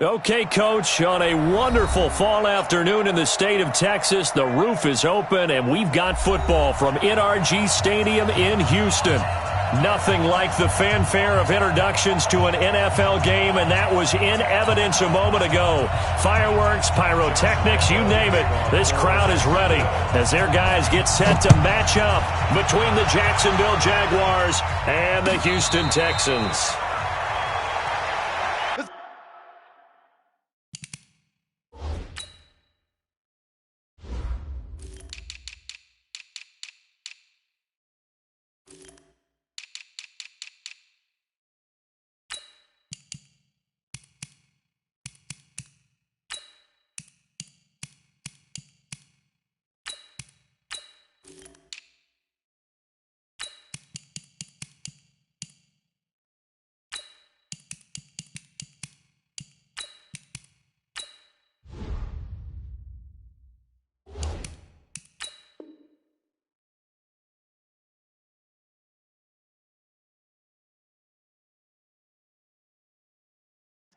Okay, Coach, on a wonderful fall afternoon in the state of Texas, the roof is open, and we've got football from NRG Stadium in Houston. Nothing like the fanfare of introductions to an NFL game, and that was in evidence a moment ago. Fireworks, pyrotechnics, you name it. This crowd is ready as their guys get set to match up between the Jacksonville Jaguars and the Houston Texans.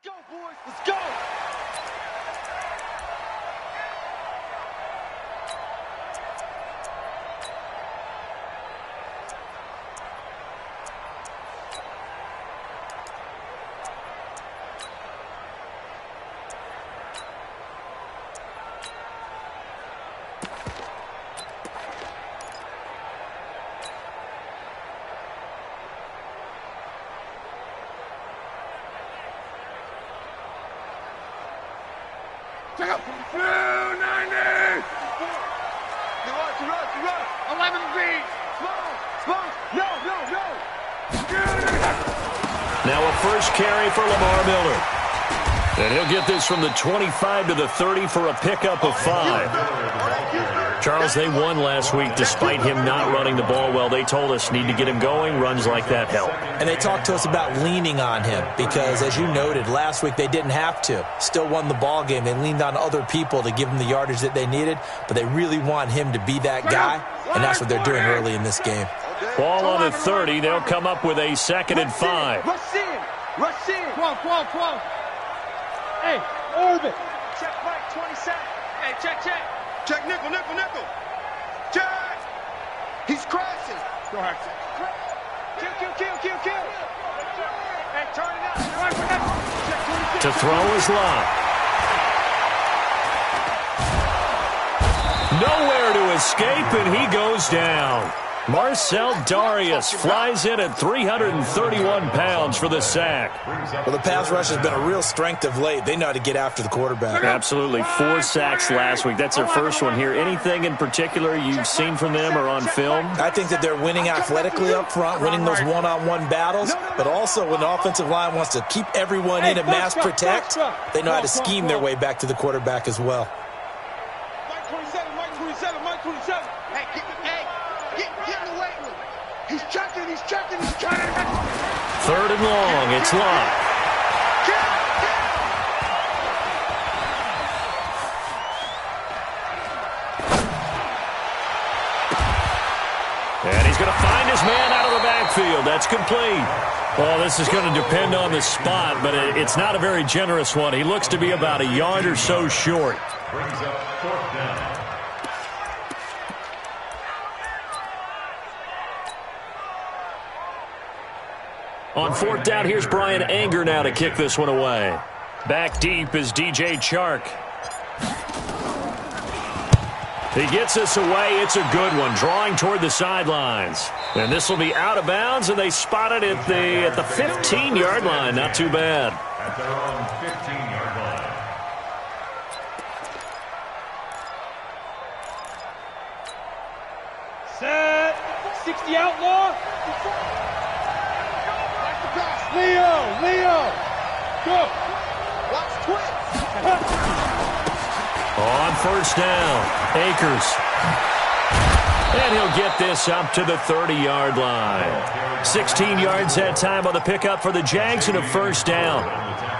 Let's go, boys. Let's go. Check out. Blue 90. You run. 11 feet. Small. No. Now a first carry for Lamar Miller. And he'll get this from the 25 to the 30 for a pickup of 5. Charles, they won last week despite him not running the ball well. They told us need to get him going. Runs like that help. And they talked to us about leaning on him because, as you noted, last week they didn't have to. Still won the ball game. They leaned on other people to give them the yardage that they needed, but they really want him to be that guy, and that's what they're doing early in this game. Ball on the 30. They'll come up with a 2nd and 5. Rush in. 12. Hey, Urban. Check Mike, 27. Hey, check. Check nickel. Check. He's crashing. Go ahead. Kill. Hey, turn it up. To throw is Lott. Nowhere to escape, and he goes down. Marcel Darius flies in at 331 pounds for the sack. Well, the pass rush has been a real strength of late. They know how to get after the quarterback. Absolutely. 4 sacks last week. That's their first one here. Anything in particular you've seen from them or on film? I think that they're winning athletically up front, winning those one-on-one battles, but also when the offensive line wants to keep everyone in and mass protect, they know how to scheme their way back to the quarterback as well. Mike 27. Get in the weight room. He's checking. 3rd and long. It's Lott. And he's going to find his man out of the backfield. That's complete. Well, this is going to depend on the spot, but it's not a very generous one. He looks to be about a yard or so short. Brings up 4th down. On 4th down, here's Brian Anger now to kick this one away. Back deep is DJ Chark. He gets us away. It's a good one, drawing toward the sidelines. And this will be out of bounds, and they spot it at the 15-yard line. Not too bad. At their own 15-yard line. Set. 60 outlaw. Leo. Go. Watch twist. On 1st down, Akers. And he'll get this up to the 30-yard line. 16 yards that time on the pickup for the Jags and a 1st down.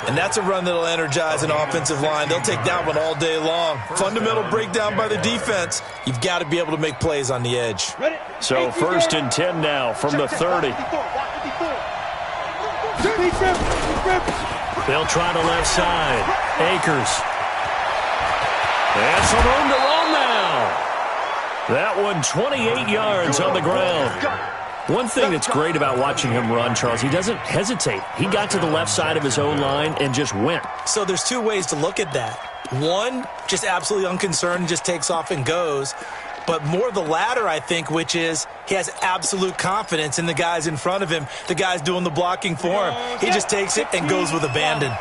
And that's a run that'll energize an offensive line. They'll take that one all day long. Fundamental breakdown by the defense. You've got to be able to make plays on the edge. So 1st and 10 now from the 30. They'll try the left side. Akers. And some room to run now. That one 28 yards on the ground. One thing that's great about watching him run, Charles, he doesn't hesitate. He got to the left side of his own line and just went. So there's two ways to look at that. One, just absolutely unconcerned, just takes off and goes. But more the latter, I think, which is he has absolute confidence in the guys in front of him, the guys doing the blocking for him. He just takes it and goes with abandon.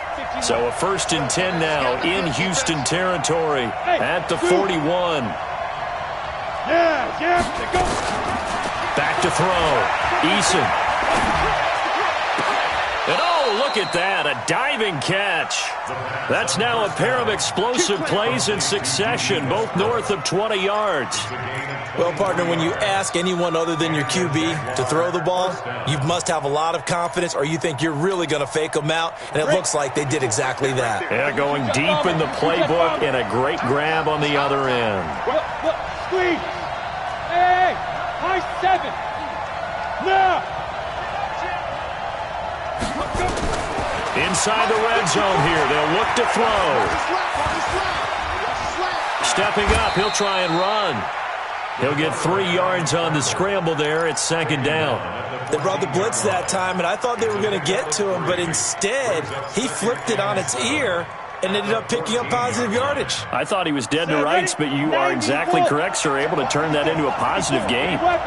So a 1st and 10 now in Houston territory at the 41. Back to throw. Eason. And oh, look at that, a diving catch. That's now a pair of explosive plays in succession, both north of 20 yards. Well, partner, when you ask anyone other than your QB to throw the ball, you must have a lot of confidence or you think you're really going to fake them out, and it looks like they did exactly that. Yeah, going deep in the playbook and a great grab on the other end. Squeeze. Hey, high 7. Now. Inside the red zone here, they'll look to throw. Stepping up, he'll try and run. He'll get 3 yards on the scramble there. It's 2nd down. They brought the blitz that time, and I thought they were going to get to him, but instead, he flipped it on its ear and ended up picking up positive yardage. I thought he was dead to rights, but you are exactly correct, sir. Able to turn that into a positive game. Hey,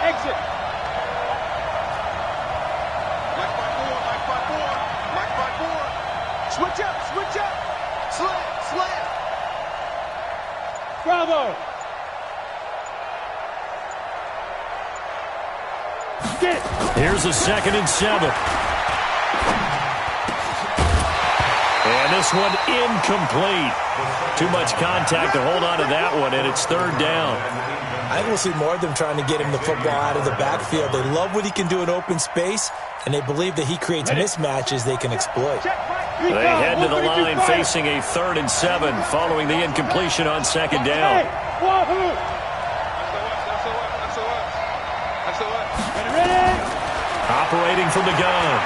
exit. Switch up, switch up. Slant. Bravo. Here's a 2nd and 7. And this one incomplete. Too much contact to hold on to that one, and it's 3rd down. I think we'll see more of them trying to get him the football out of the backfield. They love what he can do in open space, and they believe that he creates mismatches they can exploit. They head to the line facing a 3rd and 7 following the incompletion on 2nd down. Operating from the gun,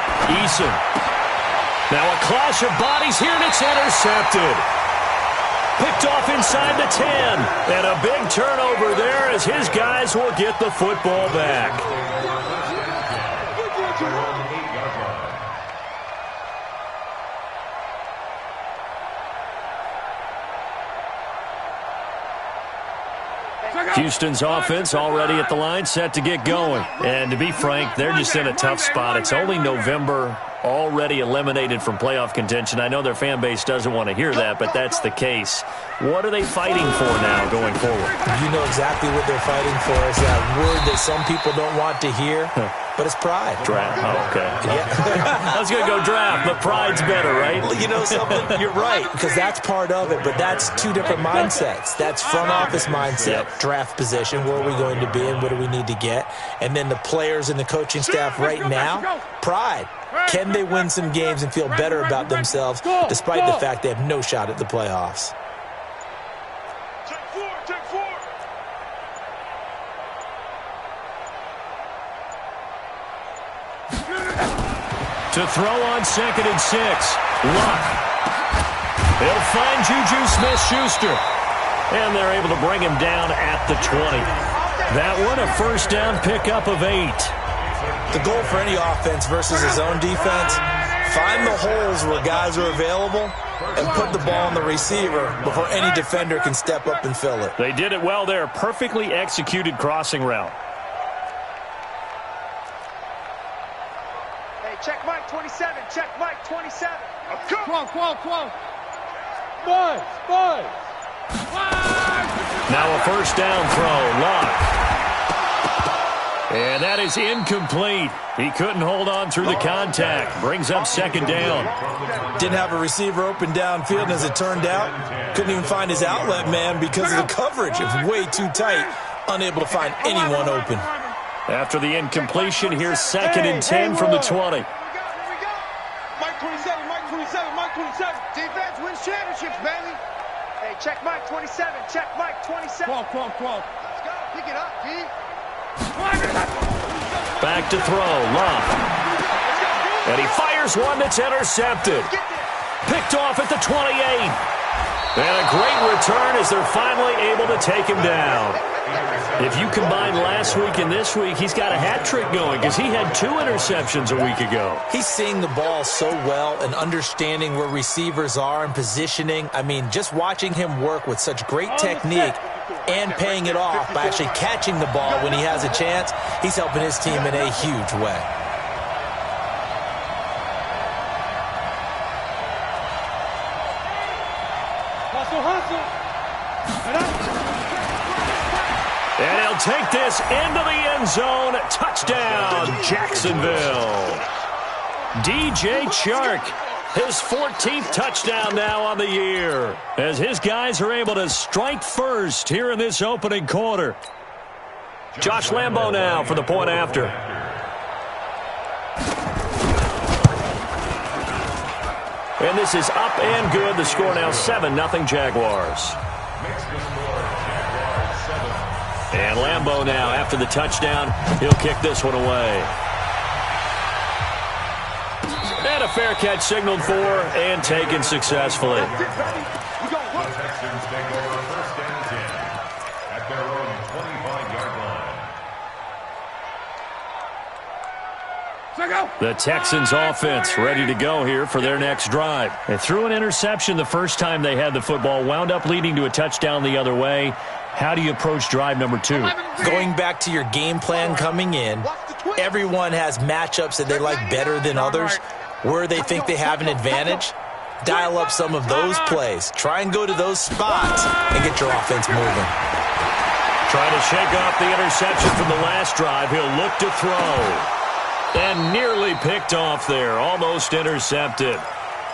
Eason. Now a clash of bodies here, and it's intercepted. Picked off inside the 10. And a big turnover there as his guys will get the football back. Houston's offense already at the line, set to get going. And to be frank, they're just in a tough spot. It's only November, already eliminated from playoff contention. I know their fan base doesn't want to hear that, but that's the case. What are they fighting for now going forward? You know exactly what they're fighting for. Is that word that some people don't want to hear, but it's pride. Draft. Oh, okay. Yeah. I was going to go draft, but pride's better, right? Well, you know something? You're right, because that's part of it, but that's two different mindsets. That's front office mindset, draft position, where are we going to be and what do we need to get? And then the players and the coaching staff right now, pride. Can they win some games and feel better about themselves despite the fact they have no shot at the playoffs? To throw on 2nd and 6. Luck. They'll find Juju Smith-Schuster. And they're able to bring him down at the 20. That one, a 1st down pickup of 8. The goal for any offense versus his own defense, find the holes where guys are available and put the ball on the receiver before any defender can step up and fill it. They did it well there. Perfectly executed crossing route. Check Mike 27. Check Mike 27. Quo. Boys. Now a 1st down throw. Luck. And that is incomplete. He couldn't hold on through the contact. Brings up 2nd down. Didn't have a receiver open downfield, and as it turned out, couldn't even find his outlet man because of the coverage. It was way too tight. Unable to find anyone open. After the incompletion, here's 2nd and 10 from the 20. Mike 27. Defense wins championships, baby. Hey, check Mike 27. Check Mike 27. Quo. Let's go. Pick it up, D. Back to throw. Luck. And he fires one that's intercepted. Picked off at the 28. And a great return as they're finally able to take him down. If you combine last week and this week, he's got a hat trick going because he had 2 interceptions a week ago. He's seeing the ball so well and understanding where receivers are and positioning. I mean, just watching him work with such great technique and paying it off by actually catching the ball when he has a chance, he's helping his team in a huge way. And he'll take this into the end zone. Touchdown, Jacksonville. DJ Chark, his 14th touchdown now on the year, as his guys are able to strike first here in this opening quarter. Josh Lambo now for the point after. And this is up and good. The score now 7-0 Jaguars. And Lambo now, after the touchdown, he'll kick this one away. And a fair catch signaled for and taken successfully. The Texans take over 1st and 10 at their own 25-yard line. The Texans offense ready to go here for their next drive. They threw an interception the first time they had the football, wound up leading to a touchdown the other way. How do you approach drive number 2? Going back to your game plan coming in, everyone has matchups that they like better than others. Where they think they have an advantage, dial up some of those plays. Try and go to those spots and get your offense moving. Trying to shake off the interception from the last drive. He'll look to throw. And nearly picked off there. Almost intercepted.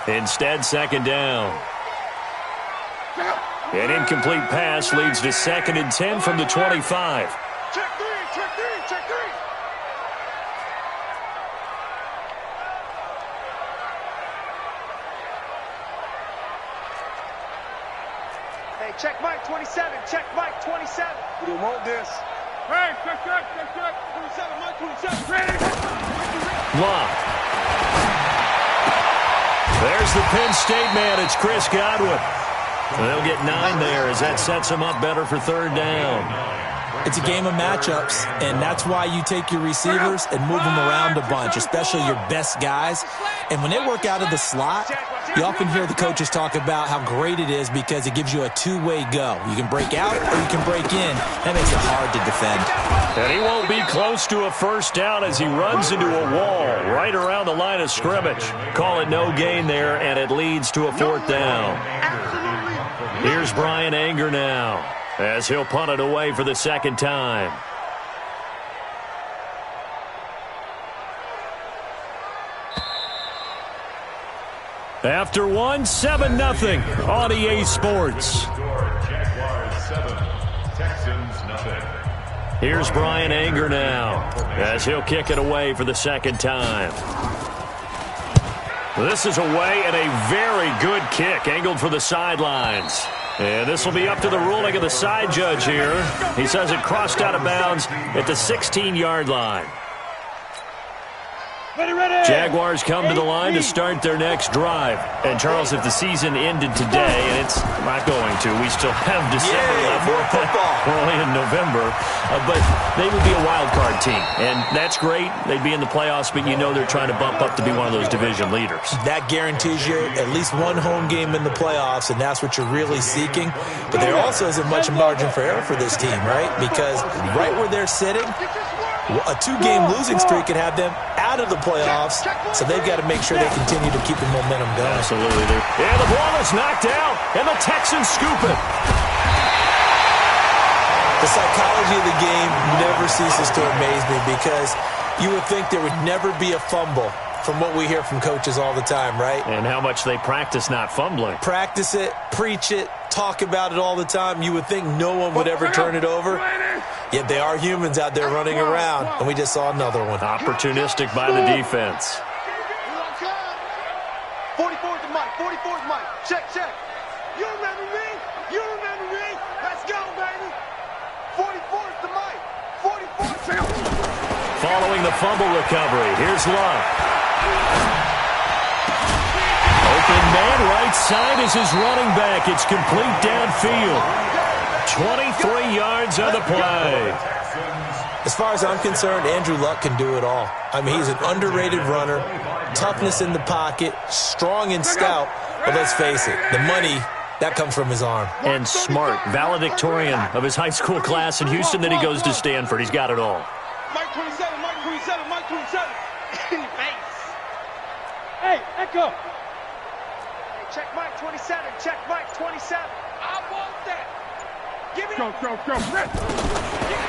Instead, 2nd down. An incomplete pass leads to 2nd and 10 from the 25. Check three. Hey, check Mike 27. Check Mike 27. We don't want this. Hey, check. 27, Mike 27. Ready? Locked. There's the Penn State man. It's Chris Godwin. They'll get 9 there as that sets them up better for 3rd down. It's a game of matchups, and that's why you take your receivers and move them around a bunch, especially your best guys. And when they work out of the slot, you often hear the coaches talk about how great it is because it gives you a 2-way go. You can break out or you can break in. That makes it hard to defend. And he won't be close to a 1st down as he runs into a wall right around the line of scrimmage. Call it no gain there, and it leads to a 4th down. Here's Brian Anger now as he'll punt it away for the 2nd time. After 7-0 on EA Sports. Jaguars 7, Texans 0. Here's Brian Anger now as he'll kick it away for the 2nd time. This is away and a very good kick angled for the sidelines. And this will be up to the ruling of the side judge here. He says it crossed out of bounds at the 16-yard line. Jaguars come to the line to start their next drive. And, Charles, if the season ended today, and it's not going to, we still have December left. More football. We're only in November. But they would be a wild card team. And that's great. They'd be in the playoffs, but you know they're trying to bump up to be one of those division leaders. That guarantees you at least one home game in the playoffs, and that's what you're really seeking. But there also isn't much margin for error for this team, right? Because right where they're sitting, a 2-game losing streak could have them out of the playoffs, so they've got to make sure they continue to keep the momentum going. Absolutely. And the ball is knocked out, and the Texans scoop it. The psychology of the game never ceases to amaze me because you would think there would never be a fumble from what we hear from coaches all the time, right? And how much they practice not fumbling. Practice it, preach it, talk about it all the time. You would think no one would ever turn it over. Yet they are humans out there running around, and we just saw another one. Opportunistic by the defense. 44th and Mike. 44th Mike. Check. You remember me? Let's go, baby. 44th to Mike. 44th. Following the fumble recovery, here's Love. open man. Right side is his running back. It's complete downfield. 23 yards on the play. As far as I'm concerned, Andrew Luck can do it all. I mean, he's an underrated runner, toughness in the pocket, strong in scout, but let's face it, the money, that comes from his arm. And smart, valedictorian of his high school class in Houston, then he goes to Stanford. He's got it all. Mike 27, Mike 27, Mike 27. Hey, Echo. Hey, check Mike 27, check Mike 27. I want that. Give me go.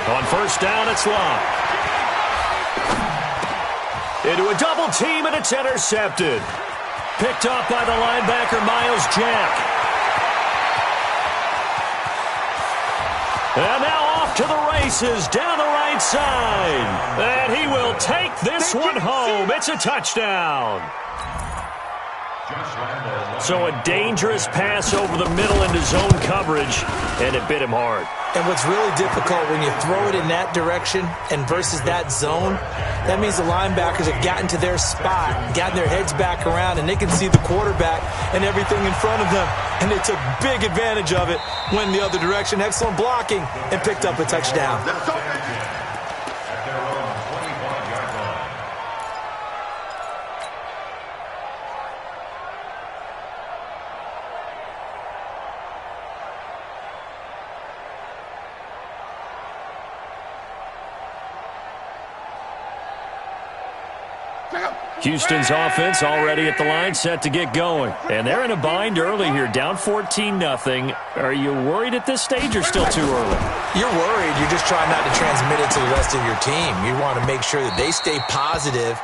On first down, it's Long. Into a double team, and it's intercepted. Picked off by the linebacker, Miles Jack. And now off to the races, down the right side. And he will take this one home. It's a touchdown. So a dangerous pass over the middle into zone coverage, and it bit him hard. And what's really difficult when you throw it in that direction and versus that zone, that means the linebackers have gotten to their spot, gotten their heads back around, and they can see the quarterback and everything in front of them. And they took big advantage of it, went the other direction, excellent blocking, and picked up a touchdown. Houston's offense already at the line, set to get going. And they're in a bind early here, down 14-0. Are you worried at this stage or still too early? You're worried. You're just trying not to transmit it to the rest of your team. You want to make sure that they stay positive.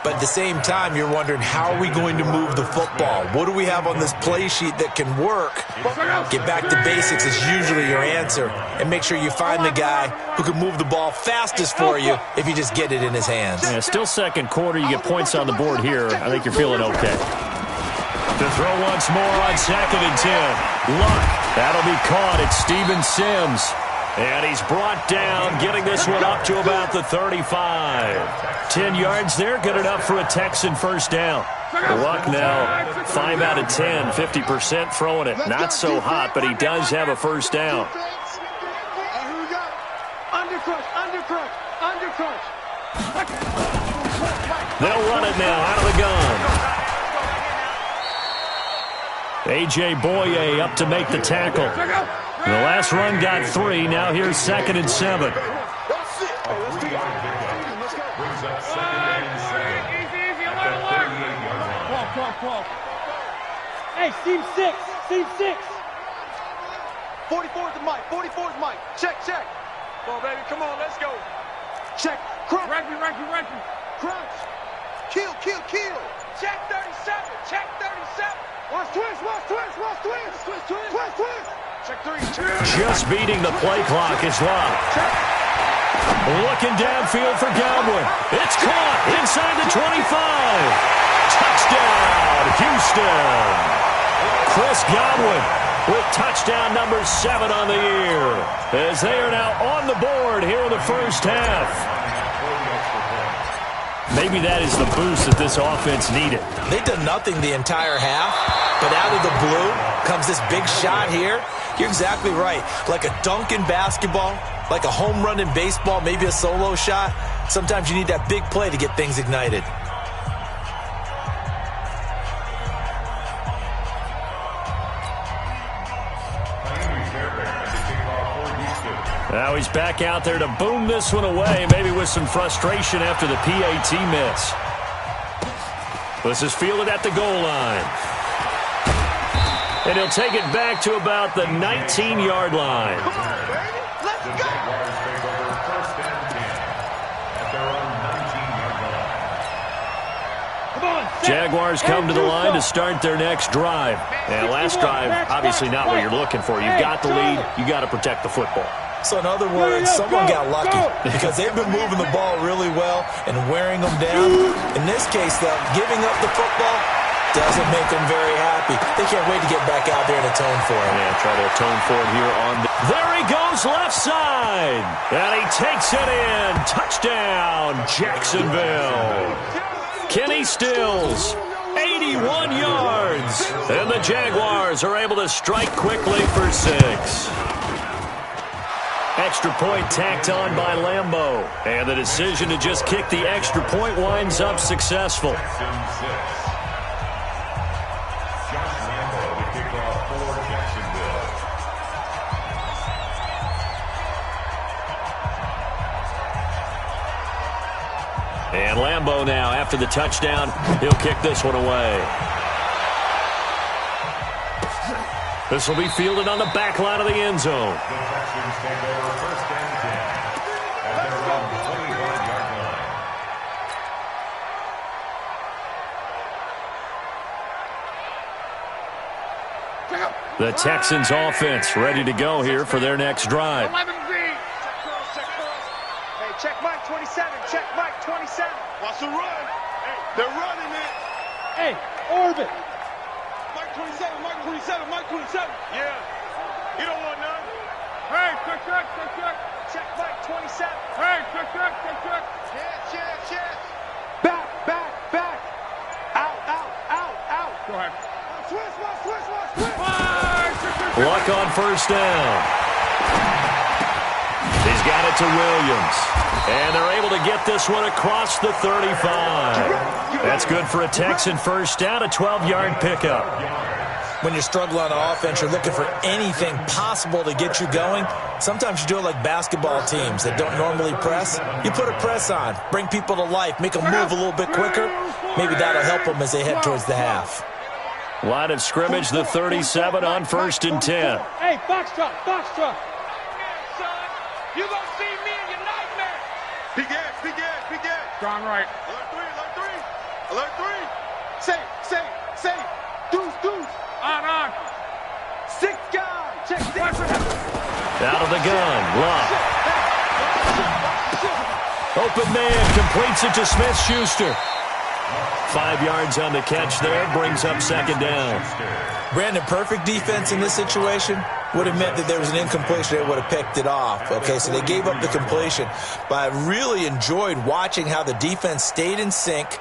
But at the same time, you're wondering, how are we going to move the football? What do we have on this play sheet that can work? Get back to basics is usually your answer. And make sure you find the guy who can move the ball fastest for you if you just get it in his hands. Yeah, still second quarter. You get points on the board here. I think you're feeling okay. To throw once more on 2nd and 10. Luck. That'll be caught. It's Steven Sims. And he's brought down, getting this one up to about the 35. 10 yards there, good enough for a Texan first down. Luck now, 5 out of 10, 50% throwing it. Not so hot, but he does have a first down. Undercrush. They'll run it now out of the gun. A.J. Boye up to make the tackle. The last run got 3. Now here's 2nd and 7. Hey, Steve 6. 44's the mic. 44's Mike. Check. Come on, baby. Come on, let's go. Check. Crunch. Ranky. Crunch. Kill. Check 37. Check 37. Watch twist. Check 3. Just beating the play clock is Luck. Looking downfield for Godwin. It's caught inside the 25. Touchdown, Houston. Chris Godwin with touchdown number 7 on the year, as they are now on the board here in the first half. Maybe that is the boost that this offense needed. They've done nothing the entire half, but out of the blue comes this big shot here. You're exactly right. Like a dunk in basketball, like a home run in baseball, maybe a solo shot. Sometimes you need that big play to get things ignited. Now he's back out there to boom this one away, maybe with some frustration after the PAT miss. This is fielded at the goal line. And he'll take it back to about the 19-yard line. Come on, baby. Let's go. Jaguars come to the line to start their next drive. And last drive, obviously not what you're looking for. You've got the lead. You got to protect the football. So in other words, someone got lucky because they've been moving the ball really well and wearing them down. In this case, though, giving up the football doesn't make them very happy. They can't wait to get back out there and atone for it. Yeah, try to atone for it here on the... There he goes, left side. And he takes it in. Touchdown, Jacksonville. Kenny Stills 81 yards. And the Jaguars are able to strike quickly for 6. Extra point tacked on by Lambeau. And the decision to just kick the extra point winds up successful. And Lambeau now, after the touchdown, he'll kick this one away. This will be fielded on the back line of the end zone. The Texans take over first and 10 at their own 21-yard line. The Texans offense ready to go here for their next drive. 11B. Hey, check Mike 27. Check Mike 27. Watch the run. Hey, they're running it. Hey, orbit. Mike 27, Mike 27, Mike 27. Yeah. You don't want none. Hey, check. Check Mike 27. Hey, check. Yes. Back. Out. Go ahead. Switch. Luck on first down. He's got it to Williams. And they're able to get this one across the 35. That's good for a Texan first down, a 12-yard pickup. When you struggle on offense, you're looking for anything possible to get you going. Sometimes you do it like basketball teams that don't normally press. You put a press on, bring people to life, make them move a little bit quicker. Maybe that'll help them as they head towards the half. Line of scrimmage, the 37 on first and 10. Hey, box truck. You gonna see me in your nightmare. Big gas. Gone right. Alert three. Say. Deuce. On. 6 guys. Check 6. Out of the gun, Luck. Open man, completes it to Smith-Schuster. 5 yards on the catch there, brings up second down. Brandon, perfect defense in this situation would have meant that there was an incompletion. They would have picked it off. Okay, so they gave up the completion. But I really enjoyed watching how the defense stayed in sync,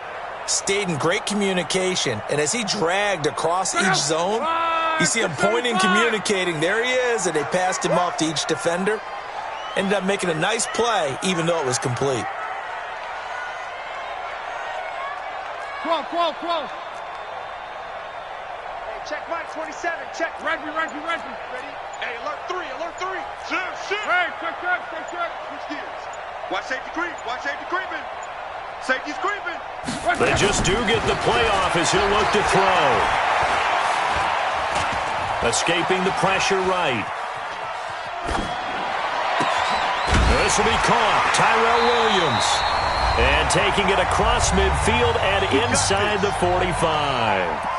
stayed in great communication, and as he dragged across each zone, you see him pointing, communicating. There he is, and they passed him off to each defender. Ended up making a nice play, even though it was complete. 12. Hey, check Mike 27. Check. Ready. Ready. Hey, alert 3. Shit. Hey, check. Switch gears. Watch safety creeping. Safety's creeping. They just do get the play off as he'll look to throw. Escaping the pressure right. This will be caught. Tyrell Williams. And taking it across midfield and inside the 45.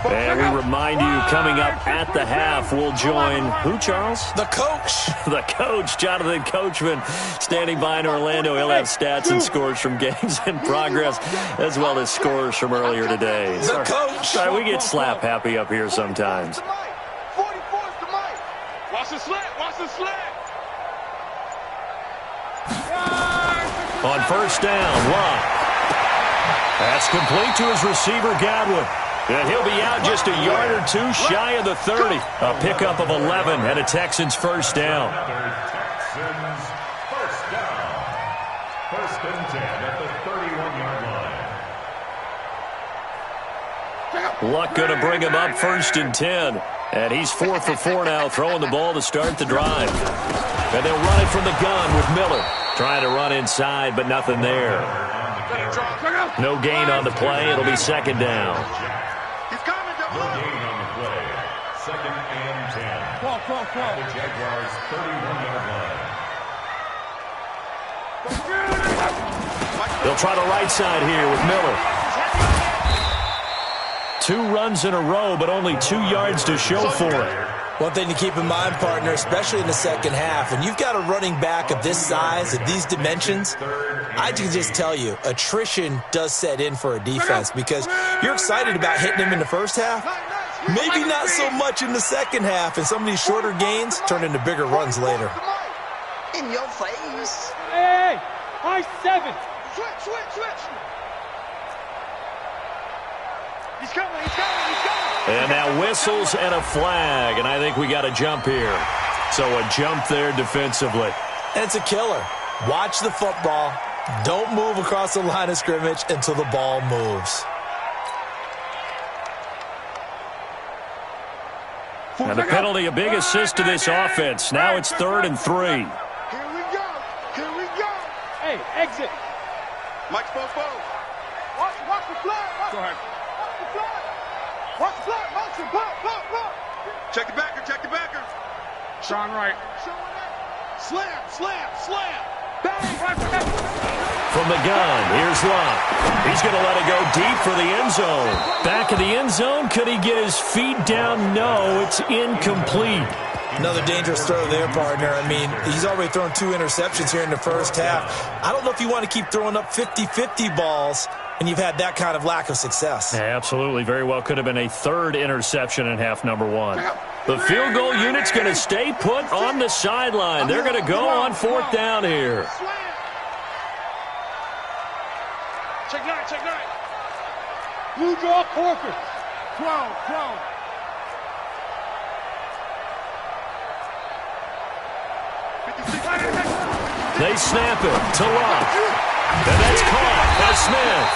And we remind you, coming up at the half, we'll join who, Charles? The coach. The coach, Jonathan Coachman, standing by in Orlando. He'll have stats and scores from games in progress, as well as scores from earlier today. The coach. Sorry, we get slap happy up here sometimes. 44's to Mike. Watch the slant. On first down, Luck. That's complete to his receiver, Godwin. And he'll be out just a yard or two shy of the 30. A pickup of 11 and a Texans first down. Texans first down. First and 10 at the 31-yard line. Luck going to bring him up first and 10. And he's 4 for 4 now, throwing the ball to start the drive. And they'll run it from the gun with Miller. Trying to run inside, but nothing there. No gain on the play. It'll be second down. No gain on the play. Second and 10. At the Jaguars' 31-yard line. They'll try the right side here with Miller. 2 runs in a row, but only 2 yards to show for it. One thing to keep in mind, partner, especially in the second half, when you've got a running back of this size, of these dimensions, I can just tell you, attrition does set in for a defense because you're excited about hitting him in the first half. Maybe not so much in the second half, and some of these shorter gains turn into bigger runs later. In your face. Hey, high 7. Switch. He's coming. And now whistles and a flag, and I think we got a jump here. So a jump there defensively. And it's a killer. Watch the football. Don't move across the line of scrimmage until the ball moves. And the penalty, a big assist to this offense. Now it's 3rd and 3. Here we go. Hey, exit. Mike's both. Watch the flag. Go ahead. Watch the flag. Motion. Block. Check the backer. Sean Wright. Slam. Bang. From the gun, here's Love. He's going to let it go deep for the end zone. Back of the end zone, could he get his feet down? No, it's incomplete. Another dangerous throw there, partner. I mean, he's already thrown 2 interceptions here in the first half. I don't know if you want to keep throwing up 50-50 balls, and you've had that kind of lack of success. Yeah, absolutely. Very well could have been a 3rd interception in half number 1. The field goal unit's going to stay put on the sideline. They're going to go on 4th down here. Check 9. Blue draw corpus. 12. They snap it to Love. And that's caught by Smith.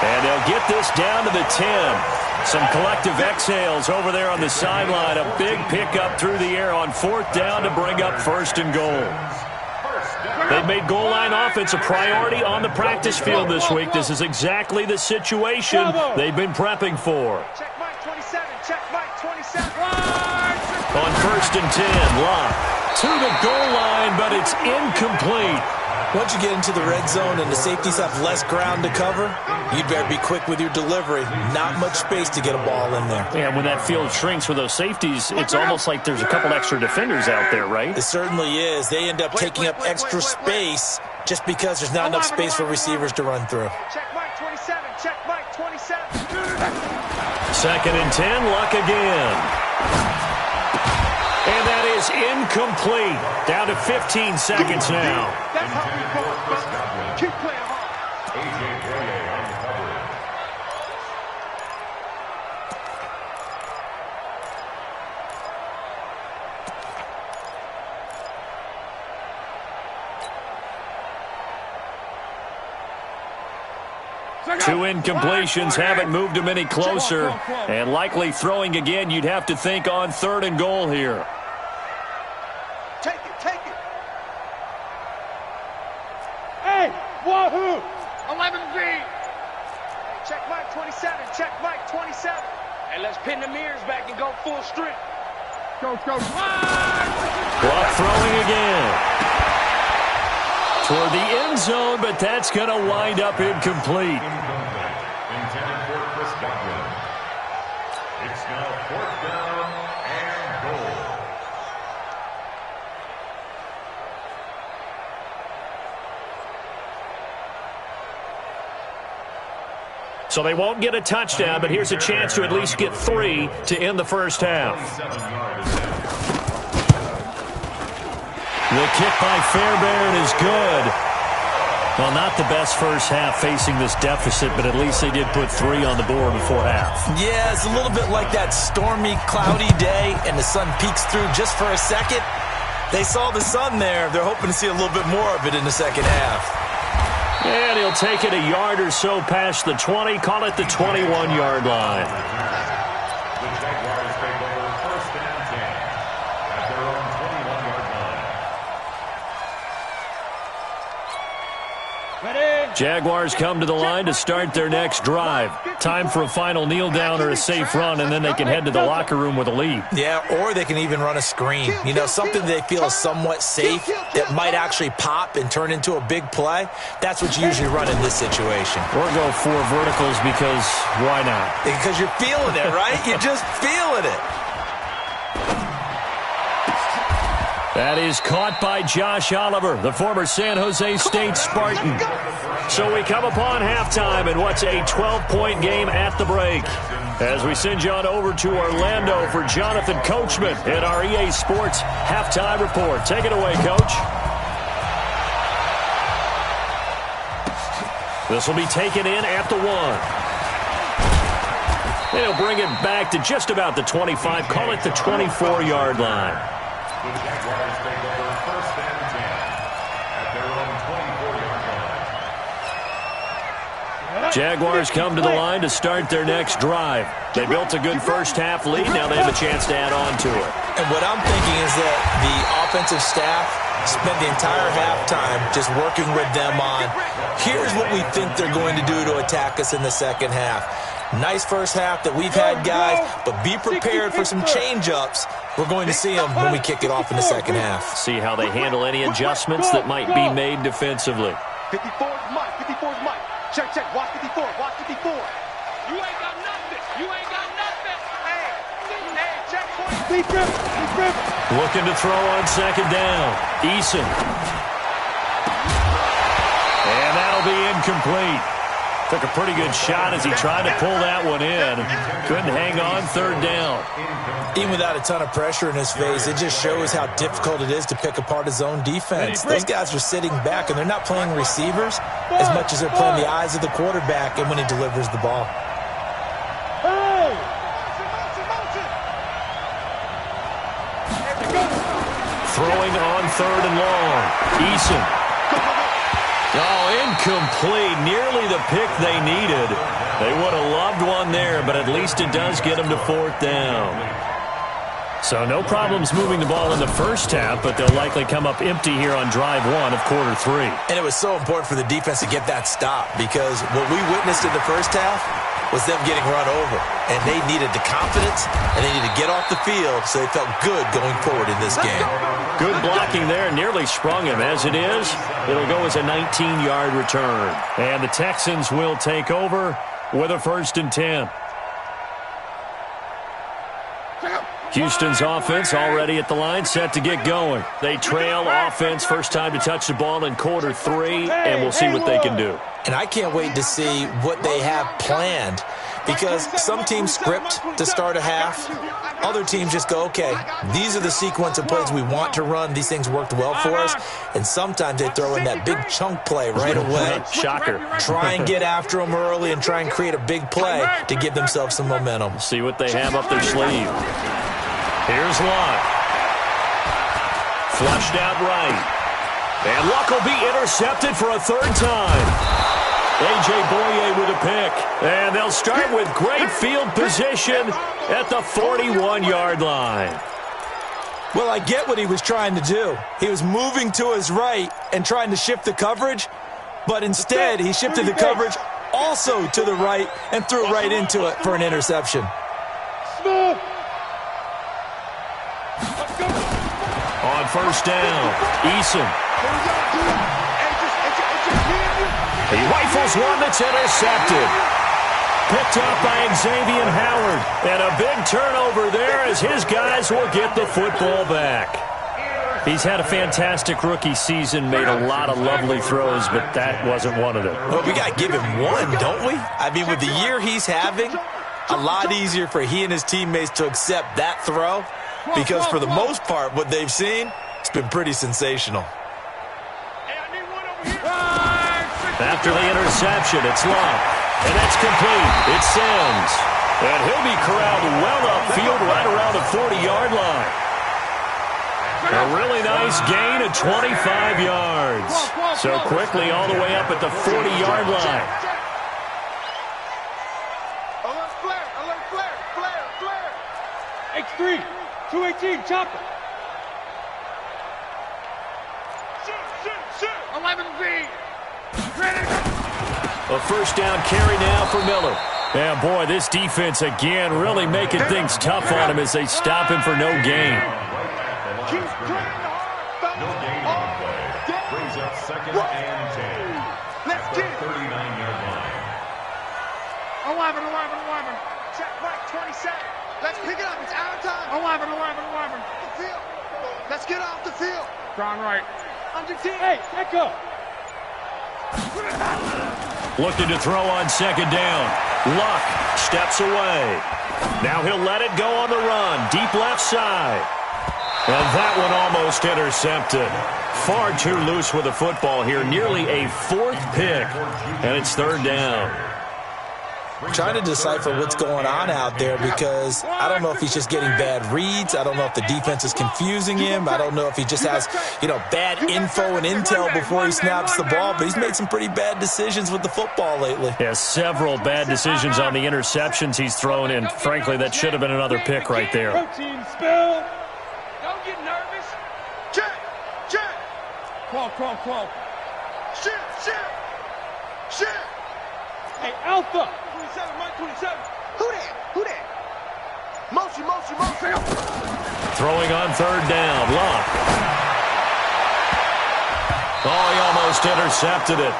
And they'll get this down to the 10. Some collective exhales over there on the sideline. A big pickup through the air on 4th down to bring up 1st and goal. They've made goal line offense a priority on the practice field this week. This is exactly the situation they've been prepping for. Check Mike 27. On 1st and 10, Love to the goal line, but it's incomplete. Once you get into the red zone and the safeties have less ground to cover, you'd better be quick with your delivery. Not much space to get a ball in there. And when that field shrinks for those safeties, it's almost like there's a couple extra defenders out there, right? It certainly is. They end up taking up extra space just because there's not enough space for receivers to run through. Check Mike 27. 2nd and 10, Luck again. And that is incomplete. Down to 15 seconds now. That's how we go. Keep playing hard. A.J. Boye on the coverage. 2 incompletions haven't moved him any closer. And likely throwing again, you'd have to think on 3rd and goal here. Take it. Hey, wahoo! 11B. Check Mike 27. Hey, let's pin the mirrors back and go full strength. Go. Block throwing again. Toward the end zone, but that's going to wind up incomplete. intended for Chris Godwin. It's now 4th down and goal. So they won't get a touchdown, but here's a chance to at least get 3 to end the first half. The kick by Fairbairn is good. Well, not the best first half facing this deficit, but at least they did put 3 on the board before half. Yeah, it's a little bit like that stormy, cloudy day, and the sun peeks through just for a second. They saw the sun there. They're hoping to see a little bit more of it in the second half. And he'll take it a yard or so past the 20, call it the 21-yard line. The Jaguars take over 1st and 10 at their own 21-yard line. Ready? Jaguars come to the line to start their next drive. Time for a final kneel down or a safe run, and then they can head to the locker room with a lead. Yeah, or they can even run a screen. You know, something they feel is somewhat safe that might actually pop and turn into a big play. That's what you usually run in this situation. Or go 4 verticals because why not? Because you're feeling it, right? You're just feeling it. That is caught by Josh Oliver, the former San Jose State Spartan. So we come upon halftime in what's a 12-point game at the break. As we send you on over to Orlando for Jonathan Coachman in our EA Sports Halftime Report. Take it away, Coach. This will be taken in at the 1. They'll bring it back to just about the 25, call it the 24-yard line. The Jaguars take over 1st and 10 at their own 24-yard line. Jaguars come to the line to start their next drive. They built a good first-half lead. Now they have a chance to add on to it. And what I'm thinking is that the offensive staff spent the entire halftime just working with them on, here's what we think they're going to do to attack us in the second half. Nice first half that we've had, guys, but be prepared for some change-ups. We're going to see them when we kick it off in the second half. See how they handle any adjustments that might be made defensively. 54's Mike. 54's Mike. Check, check. Watch 54. Watch 54. You ain't got nothing. You ain't got nothing. Hey, check. Be driven. Looking to throw on second down. Eason. And that'll be incomplete. Took a pretty good shot as he tried to pull that one in. Couldn't hang on third down. Even without a ton of pressure in his face, it just shows how difficult it is to pick apart his own defense. Those guys are sitting back, and they're not playing receivers as much as they're playing the eyes of the quarterback and when he delivers the ball. Throwing on third and long. Eason. Oh, incomplete. Nearly the pick they needed. They would have loved one there, but at least it does get them to fourth down. So no problems moving the ball in the first half, but they'll likely come up empty here on drive 1 of quarter 3. And it was so important for the defense to get that stop because what we witnessed in the first half was them getting run over. And they needed the confidence, and they needed to get off the field so they felt good going forward in this game. Good blocking there. Nearly sprung him. As it is, it'll go as a 19-yard return. And the Texans will take over with a 1st and 10. Houston's offense already at the line, set to get going. They trail offense, first time to touch the ball in quarter 3, and we'll see what they can do. And I can't wait to see what they have planned because some teams script to start a half. Other teams just go, okay, these are the sequence of plays we want to run. These things worked well for us. And sometimes they throw in that big chunk play right away. Shocker. Try and get after them early and try and create a big play to give themselves some momentum. See what they have up their sleeve. Here's Luck. Flushed out right. And Luck will be intercepted for a 3rd time. A.J. Boye with a pick. And they'll start with great field position at the 41-yard line. Well, I get what he was trying to do. He was moving to his right and trying to shift the coverage, but instead he shifted the coverage also to the right and threw right into it for an interception. On 1st down, Eason. He rifles one that's intercepted. Picked up by Xavier Howard. And a big turnover there as his guys will get the football back. He's had a fantastic rookie season, made a lot of lovely throws, but that wasn't one of them. Well, we got to give him one, don't we? I mean, with the year he's having, a lot easier for he and his teammates to accept that throw because for the most part, what they've seen, it's been pretty sensational. After the interception, it's Luck. And that's complete. It's Sims. And he'll be corralled well upfield right around the 40-yard line. A really nice gain of 25 yards. So quickly all the way up at the 40-yard line. Alert flare, flare. X3, 218, chopper. Shoot. 11V. A 1st down carry now for Miller. Yeah, boy, this defense again really making things tough on him as they stop him for no gain. No gain on the play. Brings up 2nd and 10. Let's get 39-yard line. 11. Check right, 27. Let's pick it up. It's out of time. 11. Let's get off the field. Trying right. Under 10. Hey, echo. Looking to throw on second down. Luck steps away. Now he'll let it go on the run. Deep left side. And that one almost intercepted. Far too loose with the football here. Nearly a fourth pick. And it's third down. Trying to decipher what's going on out there because I don't know if he's just getting bad reads. I don't know if the defense is confusing him. I don't know if he just has, bad info and intel before he snaps the ball. But he's made some pretty bad decisions with the football lately. Yeah, several bad decisions on the interceptions he's thrown in. Frankly, that should have been another pick right there. Protein spill. Don't get nervous. Check. Check. Call. Shift. Hey, Alpha. 27, Mike 27. Who that? Motion. Throwing on third down. Luck. Oh, he almost intercepted it.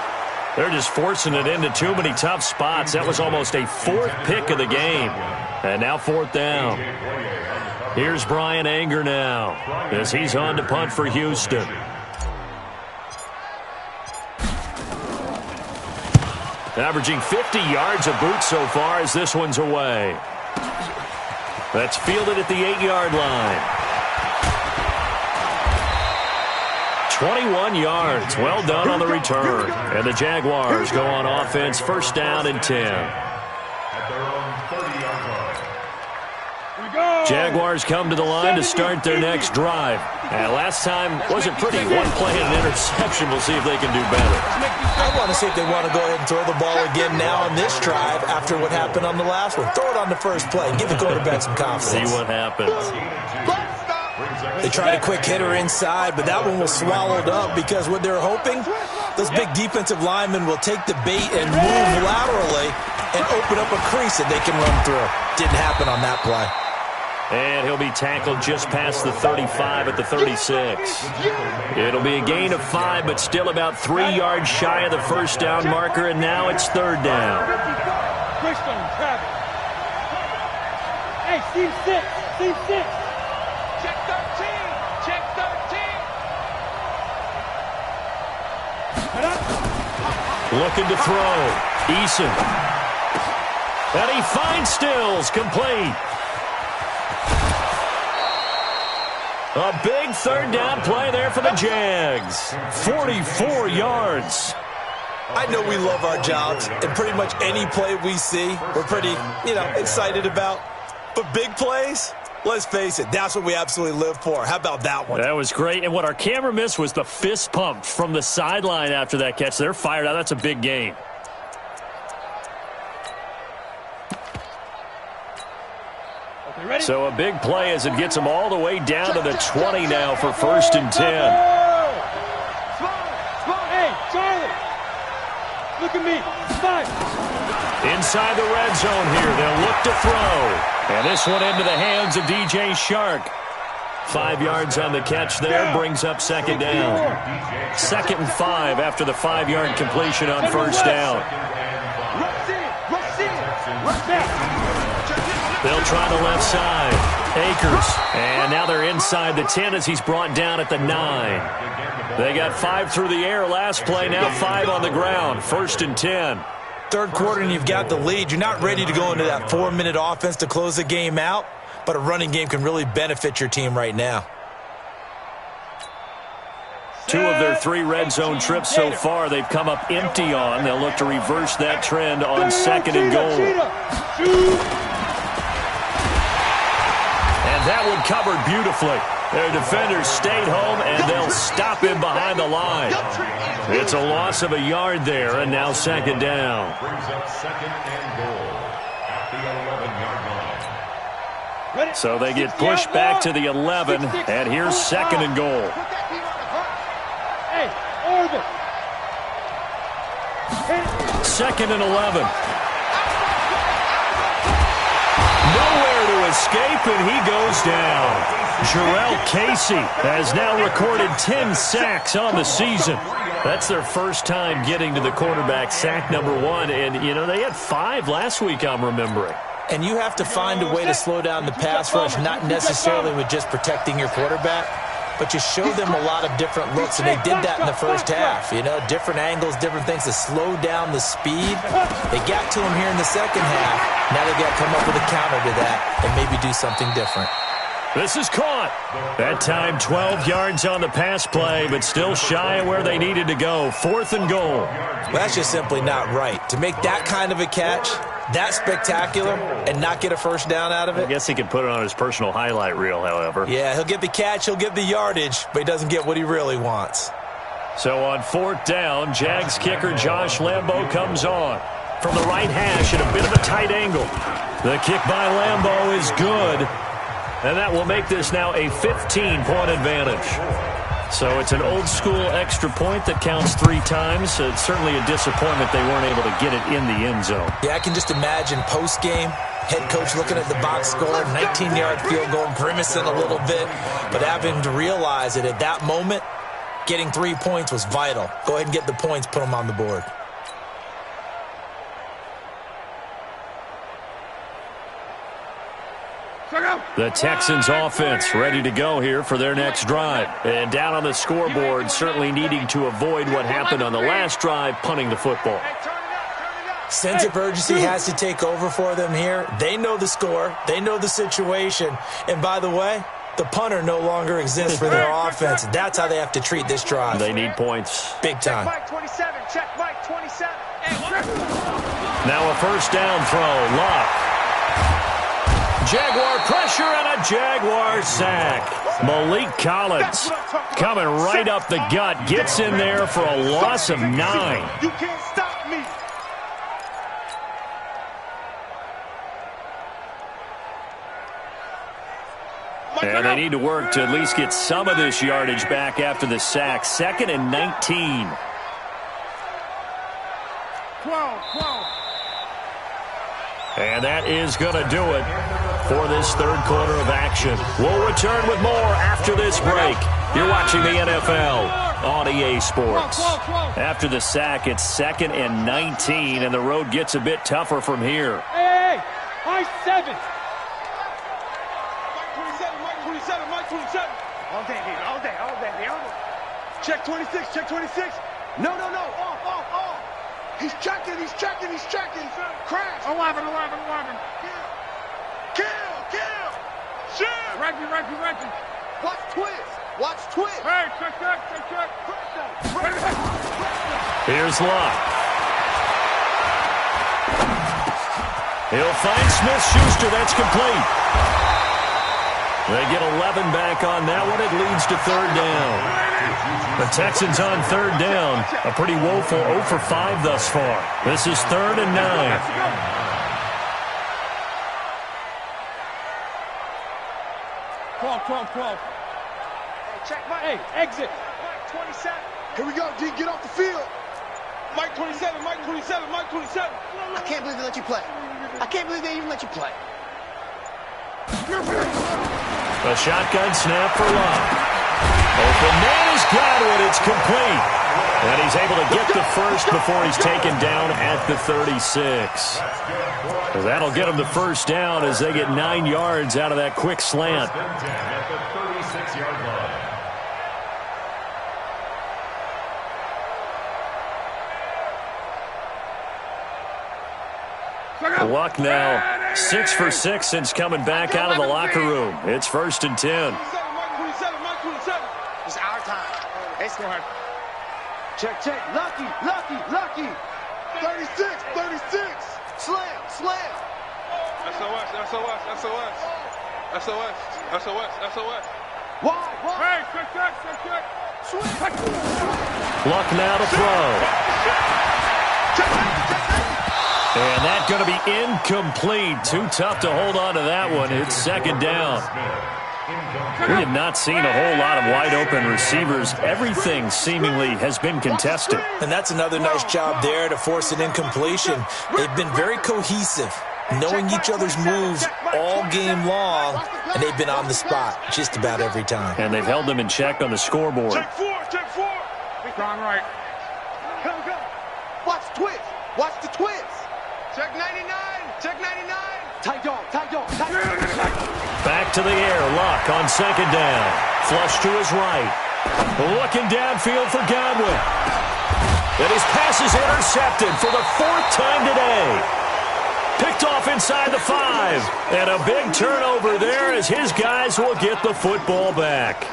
They're just forcing it into too many tough spots. That was almost a fourth pick of the game. And now fourth down. Here's Brian Anger now as he's on to punt for Houston. Averaging 50 yards a boot so far as this one's away. That's fielded at the 8-yard line. 21 yards. Well done on the return. And the Jaguars go on offense, first down and 10. At their own 30-yard line. Jaguars come to the line to start their next drive. And last time wasn't pretty. One play and an interception. We'll see if they can do better. I want to see if they want to go ahead and throw the ball again now on this drive after what happened on the last one. Throw it on the first play and give the quarterback some confidence. See what happens. They tried a quick hitter inside, but that one was swallowed up because what they're hoping, those big defensive linemen will take the bait and move laterally and open up a crease that they can run through. Didn't happen on that play. And he'll be tackled just past the 35 at the 36. It'll be a gain of 5, but still about 3 yards shy of the first down marker, and now it's third down. Hey, Steve 6. Check 13. Looking to throw. Eason. And he finds Stills, complete. A big third down play there for the Jags. 44 yards. I know we love our jobs, and pretty much any play we see, we're pretty, excited about. But big plays, let's face it, that's what we absolutely live for. How about that one? That was great. And what our camera missed was the fist pump from the sideline after that catch. They're fired out. That's a big game. So a big play as it gets them all the way down to the 20 now for first and 10. Hey, Charlie. Look at me. Spot. Inside the red zone here. They'll look to throw. And this one into the hands of DJ Shark. 5 yards on the catch there. Brings up second down. 2nd and 5 after the 5-yard completion on first down. They'll try the left side. Akers. And now they're inside the 10 as he's brought down at the 9. They got 5 through the air last play, now 5 on the ground. First and 10. Third quarter and you've got the lead. You're not ready to go into that 4-minute offense to close the game out, but a running game can really benefit your team right now. 2 of their 3 red zone trips so far they've come up empty on. They'll look to reverse that trend on 2nd and goal. And that one covered beautifully. Their defenders stayed home, and they'll stop him behind the line. It's a loss of a yard there, and now second down. Brings up 2nd and goal at the 11-yard line. So they get pushed back to the 11, and here's 2nd and goal. Hey, Orville. 2nd and 11. Nowhere to escape, and he goes down. Jarrell Casey has now recorded 10 sacks on the season. That's their first time getting to the quarterback, sack number 1. And, they had 5 last week, I'm remembering. And you have to find a way to slow down the pass rush, not necessarily with just protecting your quarterback, but you show them a lot of different looks, and they did that in the first half. You know, different angles, different things to slow down the speed. They got to him here in the second half. Now they got to come up with a counter to that and maybe do something different. This is caught. That time 12 yards on the pass play, but still shy of where they needed to go. 4th and goal. Well, that's just simply not right. To make that kind of a catch, that spectacular, and not get a first down out of it. I guess he could put it on his personal highlight reel, however. Yeah, he'll get the catch, he'll get the yardage, but he doesn't get what he really wants. So on 4th down, Jags kicker Josh Lambo comes on. From the right hash at a bit of a tight angle. The kick by Lambo is good. And that will make this now a 15-point advantage. So it's an old-school extra point that counts 3 times. So it's certainly a disappointment they weren't able to get it in the end zone. Yeah, I can just imagine post-game, head coach looking at the box score, 19-yard field goal, grimacing a little bit, but having to realize that at that moment, getting 3 points was vital. Go ahead and get the points, put them on the board. The Texans offense ready to go here for their next drive. And down on the scoreboard, certainly needing to avoid what happened on the last drive, punting the football. Sense of urgency has to take over for them here. They know the score. They know the situation. And by the way, the punter no longer exists for their offense. That's how they have to treat this drive. They need points. Big time. Check Mike 27. Check Mike 27. Now a first down throw. Lock. Jaguar pressure and a Jaguar sack. Malik Collins coming right up the gut. Gets in there for a loss of 9. You can't stop me. And they need to work to at least get some of this yardage back after the sack. 2nd and 19. 12. And that is going to do it for this third quarter of action. We'll return with more after this break. You're watching the NFL on EA Sports. After the sack, it's 2nd and 19, and the road gets a bit tougher from here. Hey, high 7. Mike 27. All day, baby. All day. Check 26. No. Off. He's checking. Crash. 11. Kill. Shit. Reggie. Watch twist. Hey, check. Here's Locke. He'll find Smith-Schuster. That's complete. They get 11 back on that one. It leads to 3rd down. The Texans on 3rd down. A pretty woeful 0 for 5 thus far. This is 3rd and 9. Twelve. Hey, check Mike. Hey, exit. Mike 27. Here we go, D. Get off the field. Mike 27. I can't believe they let you play. I can't believe they even let you play. A shotgun snap for Locke. Open man has got it. It's complete. And he's able to get the first before he's taken down at the 36. So that'll get him the first down as they get 9 yards out of that quick slant. At the 36-yard line. Luck now 6 for 6 since coming back out of the locker room. It's 1st and 10. Mike 27. It's our time. Let's go ahead. Check. Lucky. 36. Slam. SOS. Why? Hey, check. Luck now to throw. And that's going to be incomplete. Too tough to hold on to that one. It's 2nd down. We have not seen a whole lot of wide-open receivers. Everything seemingly has been contested. And that's another nice job there to force an incompletion. They've been very cohesive, knowing each other's moves all game long, and they've been on the spot just about every time. And they've held them in check on the scoreboard. Check four. Gone right. Go. Watch the twist. Check 99. Tight dog. Back to the air. Luck on 2nd down. Flush to his right. Looking downfield for Godwin. And his pass is intercepted for the 4th time today. Picked off inside the 5. And a big turnover there as his guys will get the football back.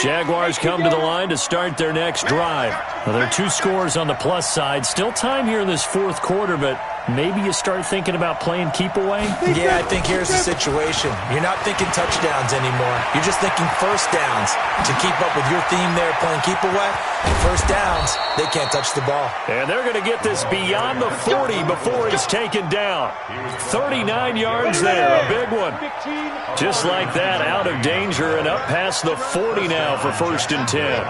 Jaguars come to the line to start their next drive. Well, there are 2 scores on the plus side. Still time here in this 4th quarter, but maybe you start thinking about playing keep away? Yeah, I think here's the situation. You're not thinking touchdowns anymore. You're just thinking first downs. To keep up with your theme there, playing keep away, first downs, they can't touch the ball. And they're going to get this beyond the 40 before he's taken down. 39 yards there, a big one. Just like that, out of danger and up past the 40 now for 1st and 10.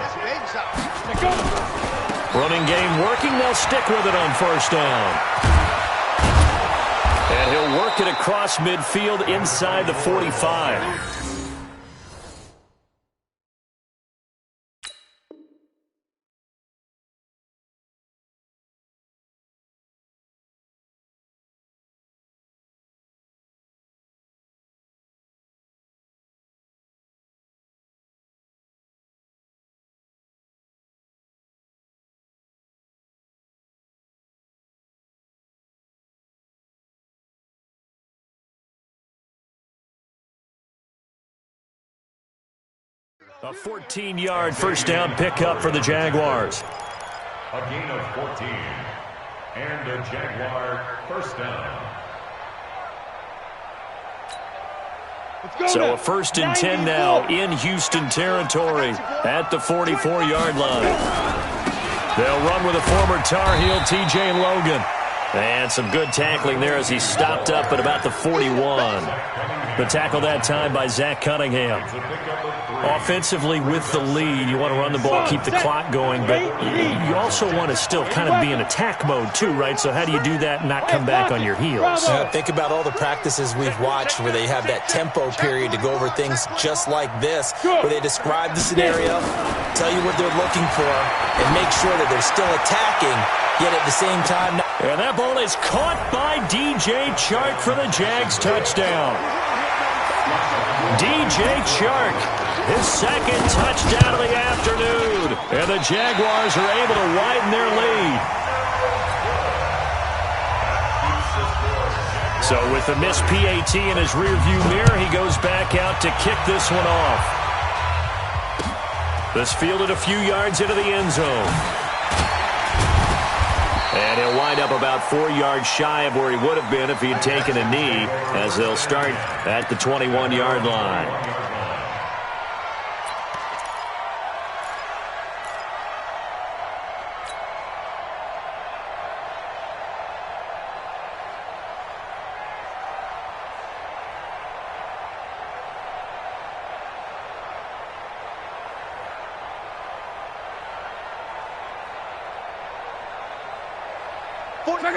Running game working, they'll stick with it on 1st down. And he'll work it across midfield inside the 45. A 14-yard 1st down pickup for the Jaguars. A gain of 14. And a Jaguar 1st down. So a 1st and 10 now in Houston territory at the 44-yard line. They'll run with a former Tar Heel, T.J. Logan. And some good tackling there as he stopped up at about the 41. The tackle that time by Zach Cunningham. Offensively with the lead, you want to run the ball, keep the clock going, but you also want to still kind of be in attack mode too, right? So how do you do that and not come back on your heels? Think about all the practices we've watched where they have that tempo period to go over things just like this, where they describe the scenario, tell you what they're looking for, and make sure that they're still attacking, yet at the same time... And that ball is caught by DJ Chark for the Jags touchdown. DJ Chark, his 2nd touchdown of the afternoon. And the Jaguars are able to widen their lead. So with the missed PAT in his rearview mirror, he goes back out to kick this one off. This fielded a few yards into the end zone. And he'll wind up about 4 yards shy of where he would have been if he had taken a knee, as they'll start at the 21-yard line.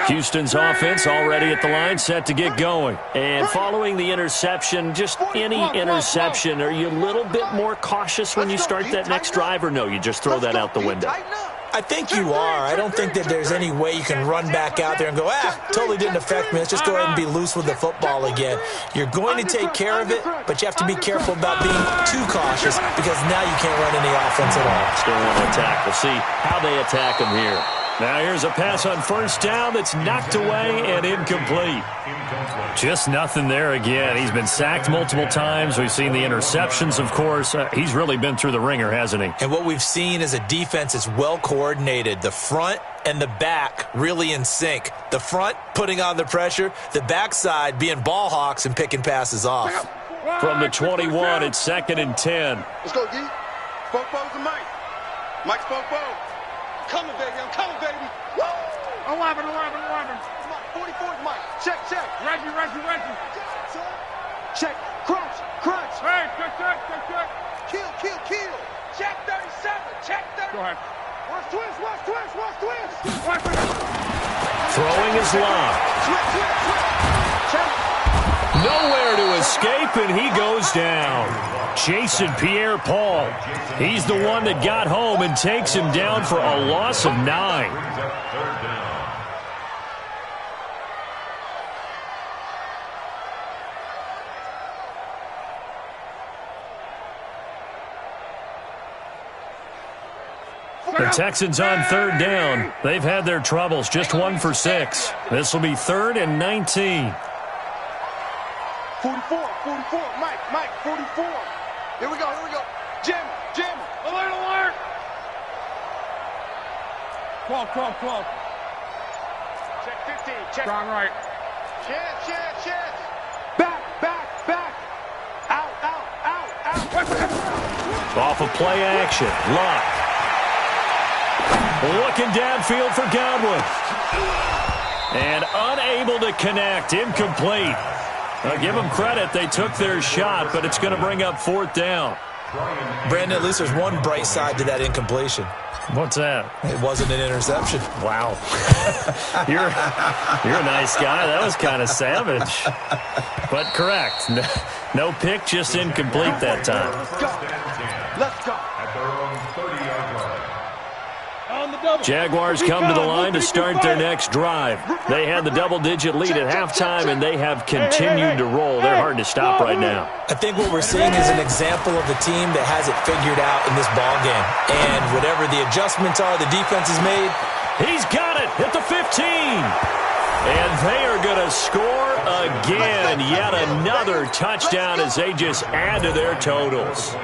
Houston's offense already at the line, set to get going. And following the interception, just any interception, are you a little bit more cautious when you start that next drive, or no, you just throw that out the window? I think you are. I don't think that there's any way you can run back out there and go, totally didn't affect me. Let's just go ahead and be loose with the football again. You're going to take care of it, but you have to be careful about being too cautious because now you can't run any offense at all. Still want to attack. We'll see how they attack him here. Now here's a pass on 1st down that's knocked away and incomplete. Just nothing there again. He's been sacked multiple times. We've seen the interceptions, of course. He's really been through the ringer, hasn't he? And what we've seen is a defense that's well coordinated. The front and the back really in sync. The front putting on the pressure, the backside being ball hawks and picking passes off. From the 21, it's 2nd and 10. Let's go, D. Spoke-Bo's to Mike. Mike Spoke-Bo. Coming, baby. I'm coming, baby. Woo! 11. Come on, 44 Mike. Check. Reggie. Check. Crunch. Hey, check. Kill. Check 37. Go ahead. Watch twist. Throwing his lob. Nowhere to escape, and he goes down. Jason Pierre-Paul. He's the one that got home and takes him down for a loss of 9. The Texans on third down. They've had their troubles, just 1 for 6. This will be 3rd and 19. 44, Mike, 44. Here we go. Jam him. Alert. Clock. Check 15, check. Strong right. Chance. Back. Out. Off of play action. Lock. Looking downfield for Godwin. And unable to connect. Incomplete. Give them credit. They took their shot, but it's going to bring up 4th down. Brandon, at least there's one bright side to that incompletion. What's that? It wasn't an interception. Wow. You're a nice guy. That was kind of savage. But correct. No pick, just incomplete that time. Let's go. At their own 30-yard line. Jaguars come to the line to start their next drive. They had the double-digit lead at halftime, and they have continued to roll. They're hard to stop right now. I think what we're seeing is an example of a team that has it figured out in this ball game. And whatever the adjustments are the defense has made. He's got it at the 15. And they are going to score again. Yet another touchdown as they just add to their totals.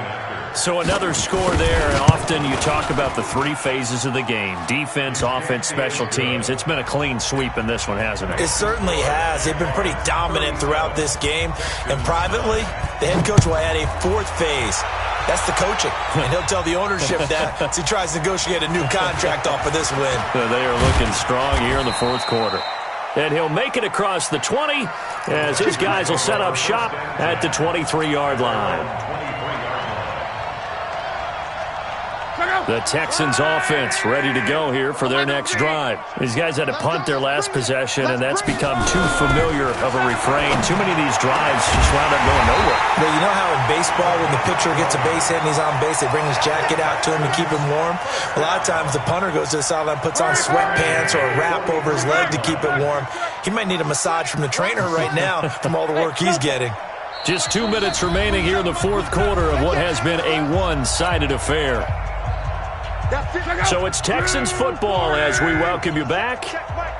So another score there. Often you talk about the 3 phases of the game. Defense, offense, special teams. It's been a clean sweep in this one, hasn't it? It certainly has. They've been pretty dominant throughout this game. And privately, the head coach will add a 4th phase. That's the coaching. And he'll tell the ownership that as he tries to negotiate a new contract off of this win. They are looking strong here in the 4th quarter. And he'll make it across the 20 as his guys will set up shop at the 23-yard line. The Texans offense ready to go here for their next drive. These guys had to punt their last possession, and that's become too familiar of a refrain. Too many of these drives just wound up going nowhere. But you know how in baseball, when the pitcher gets a base hit and he's on base, they bring his jacket out to him to keep him warm? A lot of times the punter goes to the sideline, puts on sweatpants or a wrap over his leg to keep it warm. He might need a massage from the trainer right now from all the work he's getting. Just 2 minutes remaining here in the 4th quarter of what has been a one-sided affair. So it's Texans football as we welcome you back.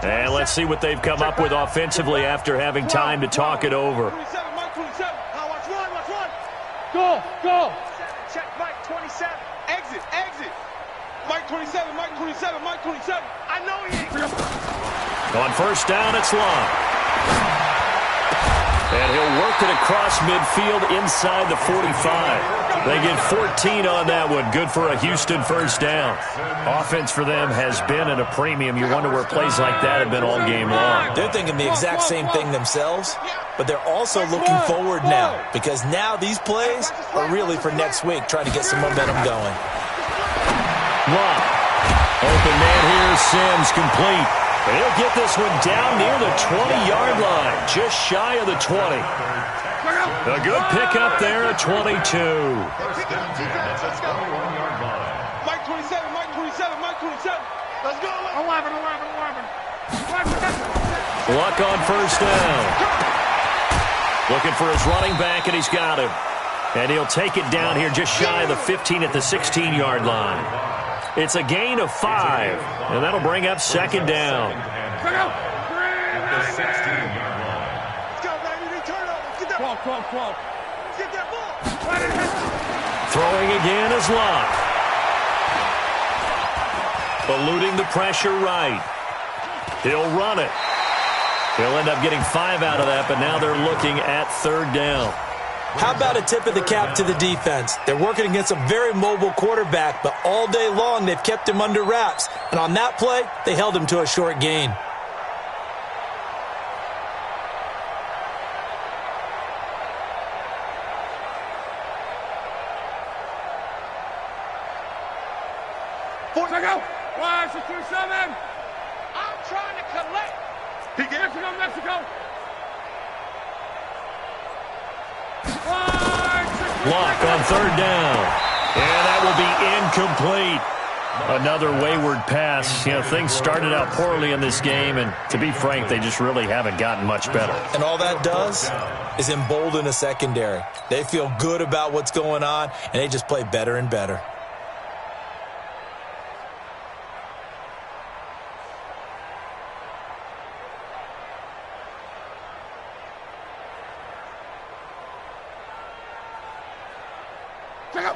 And let's see what they've come up with offensively after having time to talk it over. Go. Check Mike 27. Exit. Mike 27. I know he ain't. On first down, it's Long. And he'll work it across midfield inside the 45. They get 14 on that one. Good for a Houston first down. Offense for them has been at a premium. You wonder where plays like that have been all game long. They're thinking the exact same thing themselves, but they're also looking forward now because now these plays are really for next week, trying to get some momentum going. Long. Open man here. Sims complete. He'll get this one down near the 20-yard line, just shy of the 20. A good pickup there at 22. Let's go. Mike 27. Let's go. 11. Luck on first down. Looking for his running back, and he's got him. And he'll take it down here just shy of the 15 at the 16-yard line. It's a gain of 5, and that'll bring up second down. At the 16-yard line. Let's go, baby. Turn over. Get that ball. Get that ball. Throwing again is Locke. Eluding the pressure right. He'll run it. He'll end up getting 5 out of that, but now they're looking at third down. How about a tip of the cap to the defense? They're working against a very mobile quarterback, but all day long they've kept him under wraps. And on that play, they held him to a short gain. Watch the 27. I'm trying to collect. Mexico. Block on third down. And that will be incomplete. Another wayward pass. You know, things started out poorly in this game, and to be frank, they just really haven't gotten much better. And all that does is embolden a secondary. They feel good about what's going on, and they just play better and better.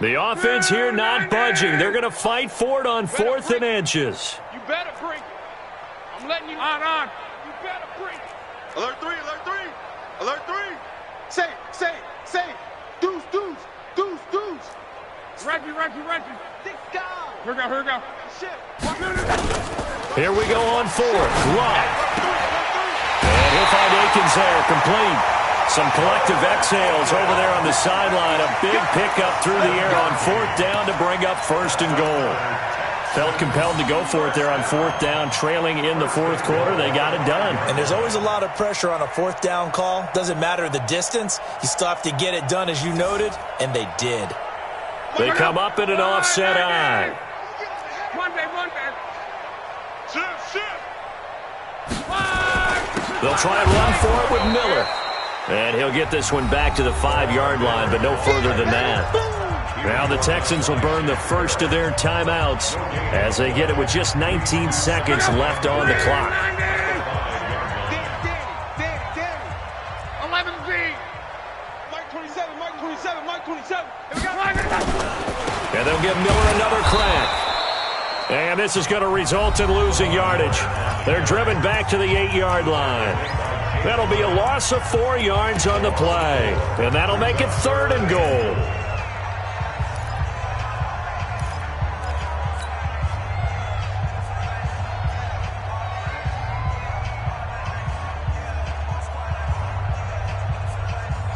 The offense here not budging. They're going to fight for it on 4th and inches. You better bring it. I'm letting you on. You better bring it. Alert 3, alert 3. Alert 3. Say. Deuce. Reggie. Six down. Here we go. Shit. Here we go on 4th. Love. And he'll find Akins there, complete. Some collective exhales over there on the sideline. A big pickup through the air on 4th down to bring up 1st and goal. Felt compelled to go for it there on 4th down, trailing in the 4th quarter. They got it done. And there's always a lot of pressure on a 4th down call. Doesn't matter the distance. You still have to get it done, as you noted, and they did. They come up in an offset eye. Monday. Shift. They'll try and run for it with Miller. And he'll get this one back to the 5-yard line, but no further than that. Now the Texans will burn the first of their timeouts as they get it with just 19 seconds left on the clock. Danny. 11Z. Mike 27. And they'll give Miller another crack. And this is going to result in losing yardage. They're driven back to the 8-yard line. That'll be a loss of 4 yards on the play. And that'll make it 3rd and goal.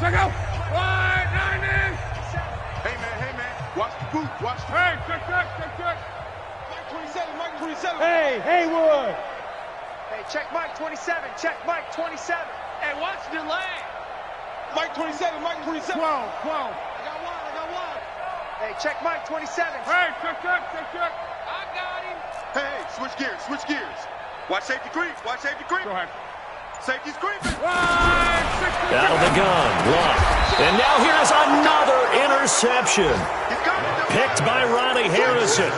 Check out. 90. Hey, man. Watch the boot. Hey, check. Mike 27. Hey, Haywood. Hey, check Mike 27. Hey, watch the delay. Mike 27. 12. I got one. Hey, check Mike 27. Hey, check. I got him. Hey, switch gears. Watch safety creep. Go ahead. Safety's creeping. Out of the gun, Love. And now here's another interception. Picked by Ronnie Harrison.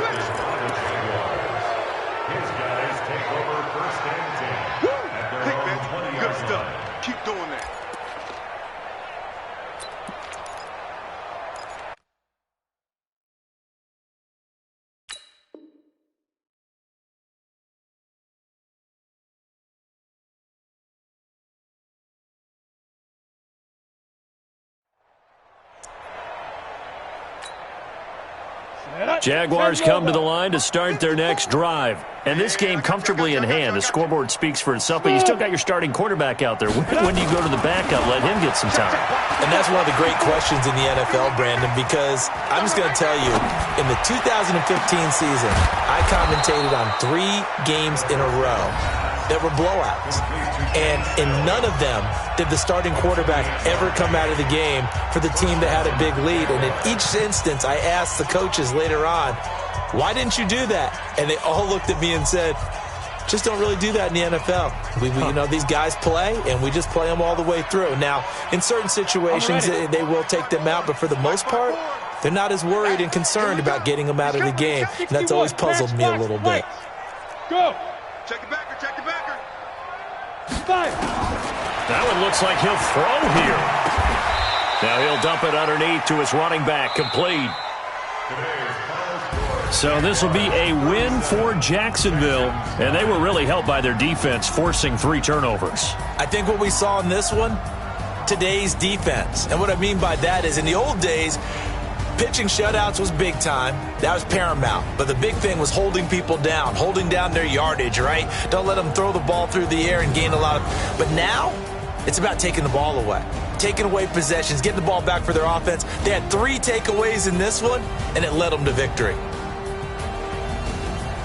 His guys take over 1st and 10. Hey, man, good stuff. Keep doing that. Jaguars come to the line to start their next drive. And this game comfortably in hand. The scoreboard speaks for itself, but you still got your starting quarterback out there. When do you go to the backup? Let him get some time. And that's one of the great questions in the NFL, Brandon, because I'm just going to tell you, in the 2015 season, I commentated on 3 games in a row that were blowouts. And in none of them did the starting quarterback ever come out of the game for the team that had a big lead. And in each instance, I asked the coaches later on, why didn't you do that? And they all looked at me and said, just don't really do that in the NFL. You know, these guys play, and we just play them all the way through. Now, in certain situations, they will take them out, but for the most part, they're not as worried and concerned about getting them out of the game. And that's always puzzled me a little bit. Go. Check the backer. That one looks like he'll throw here. Now he'll dump it underneath to his running back, complete. So this will be a win for Jacksonville, and they were really helped by their defense, forcing 3 turnovers. I think what we saw in this one, today's defense. And what I mean by that is in the old days, pitching shutouts was big time. That was paramount. But the big thing was holding people down, holding down their yardage, right? Don't let them throw the ball through the air and gain a lot of... But now, it's about taking the ball away. Taking away possessions, getting the ball back for their offense. They had 3 takeaways in this one, and it led them to victory.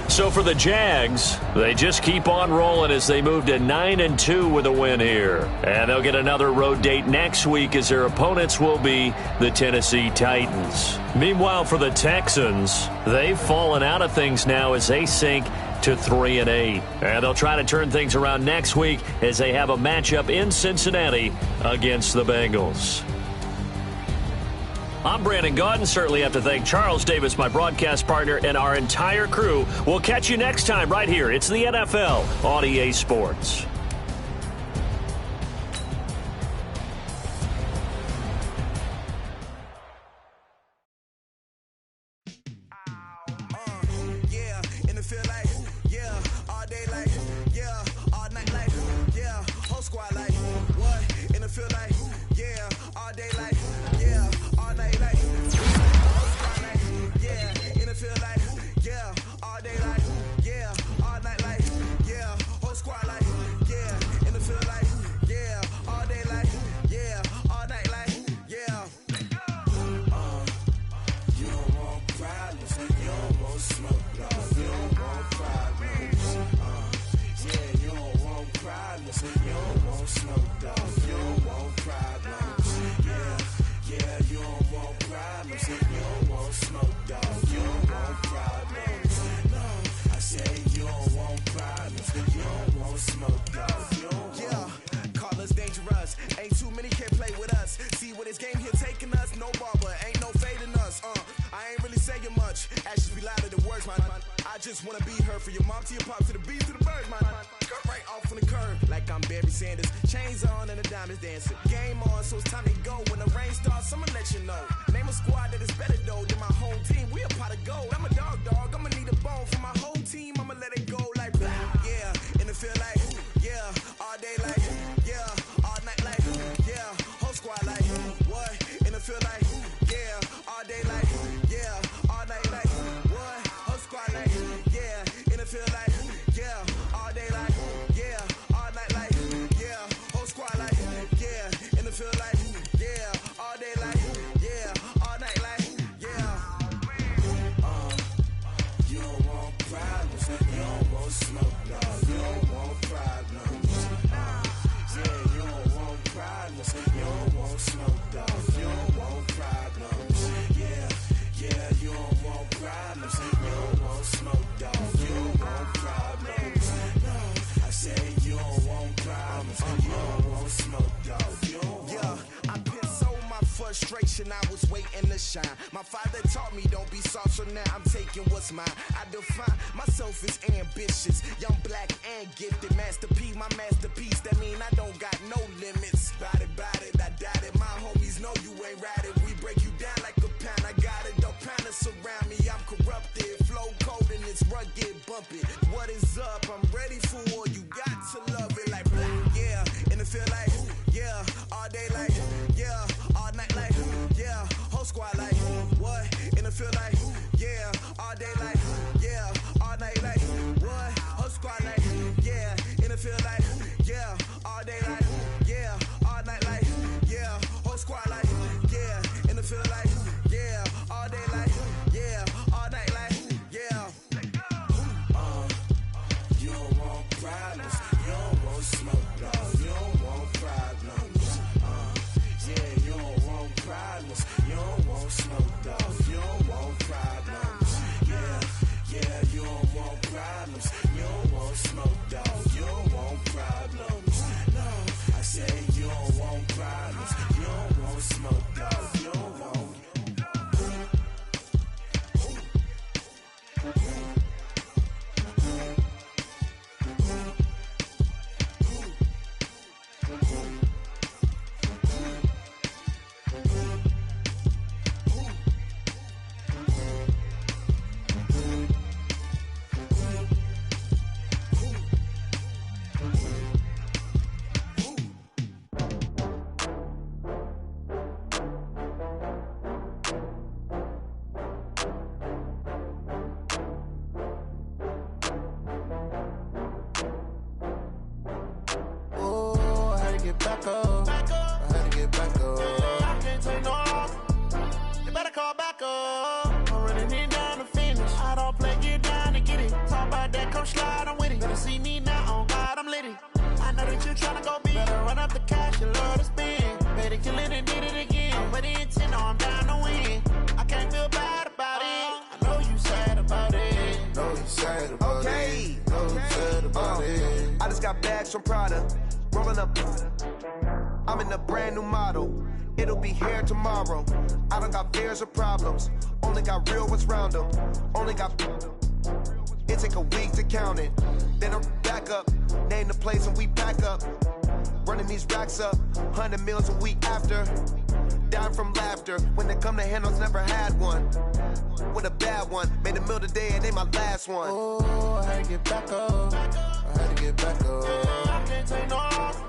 So for the Jags, they just keep on rolling as they move to 9-2 with a win here. And they'll get another road date next week as their opponents will be the Tennessee Titans. Meanwhile, for the Texans, they've fallen out of things now as they sink to 3-8. And they'll try to turn things around next week as they have a matchup in Cincinnati against the Bengals. I'm Brandon Gaudin. Certainly have to thank Charles Davis, my broadcast partner, and our entire crew. We'll catch you next time right here. It's the NFL on EA Sports. just wanna be her. For your mom to your pop to the beat to the bird, man. Cut right off on the curb, like I'm Barry Sanders. Chains on and the diamonds dancing. Game on, so it's time to go. When the rain starts, I'ma let you know. Name a squad that is better though than my home team. We a pot of gold. I'm a dog. I'ma need a bone for my whole team. I'ma let it go like blah. Yeah, and it feel like yeah, all day like yeah, all night like yeah, whole squad like what? And it feel like yeah, all day like yeah, all night like what? Whole squad like yeah, and it feel like yeah, all day like yeah, all night like yeah, whole squad like yeah, and it feel like yeah, all day like yeah, all night like yeah. You don't want problems, you don't want smoke, dog. You don't want problems. Yeah, you don't want problems, you don't want smoke, dog. You don't want problems. Yeah, you don't want problems, you don't want smoke, dog. You don't want problems. No, I said you don't want problems, you don't want smoke, dog. You don't want. I pissed so my frustration, I was waiting to shine. My father taught me don't be soft, so now I'm taking what's mine. I define myself as ambitious, young, black, and gifted. Master P, my masterpiece, that mean I don't got no limits. Bout it, I doubt it. My homies know you ain't ride it. We break you down like a pound. I got it, don't pound to surround me. I'm corrupted, flow cold and it's rugged, bumpy. What is up? I'm ready for war. You got to love it like blah, yeah, and it feel like yeah, all day like yeah, all night like yeah, whole squad like what? And it feel like yeah, all day like yeah, all night like what? Whole squad like yeah, and it feel like yeah, all day like yeah, all night like yeah, whole squad like yeah, and it feel like yeah, all day like yeah, all night like yeah. You don't want problems, you don't want smoke, dog. You don't want problems. Yeah, you don't want problems, you don't want smoke, dog. You don't want problems. Yeah, you don't want problems, you don't want smoke, dog. You don't want problems. No, I say you don't want problems, you don't want smoke, dog. You don't want. From Prada, rolling up. I'm in a brand new model. It'll be here tomorrow. I don't got fears or problems. Only got real ones round them. Only got. It take a week to count it. Then I'm back up. Name the place and we pack up. Running these racks up. 100 meals a week after. Down from laughter. When they come to handles, never had one. With a bad one. Made a meal today and they my last one. Oh, I had to get back up. I had to get back up. I can't take no off.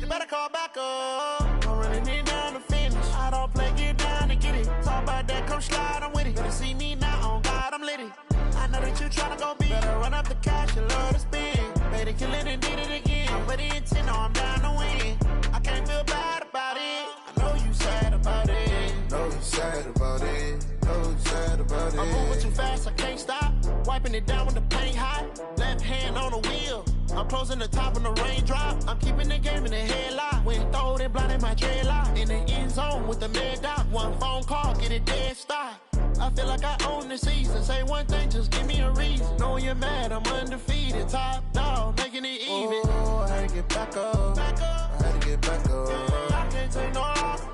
You better call back up. I'm running it down to finish. I don't play, get down and get it. Talk about that, come slide, I'm with it. Better see me now, on God, I'm litty. I know that you tryna go big. Better run up the cash, you love to spend. Better kill it and did it again. I'm with the intent, no, I'm down to win. I can't feel bad about it. I know you sad about it. Know you sad about it. Know you sad about it. I'm moving too fast, I can't stop. Wiping it down when the paint hot. Left hand on the wheel. I'm closing the top when the raindrop. I'm keeping the game in the headlock. When throw it, blind in my dreadlock. In the end zone with the mad dot. One phone call, get it dead stop. I feel like I own the season. Say one thing, just give me a reason. Knowing you're mad, I'm undefeated. Top dog, making it even. Oh, I had to get back up. I had to get back up. I can't take no off.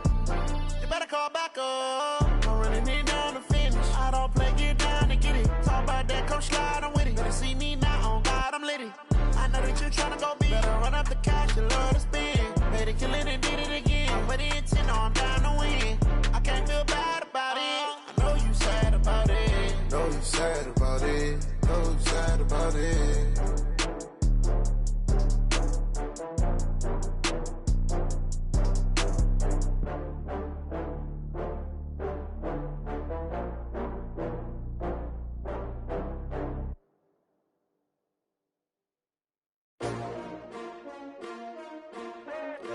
You better call back up. I'm running it down to finish. I don't play, get down and get it. Talk about that, come slide, I'm with it. Better see me now, on God, I'm litty. I know that you tryna go big. Better run up the cash, you love to spend. Better kill it and did it again. I put it 10 on, I'm down to win. I can't feel bad about it. I know you sad about it. Know you sad about it. Know you sad about it.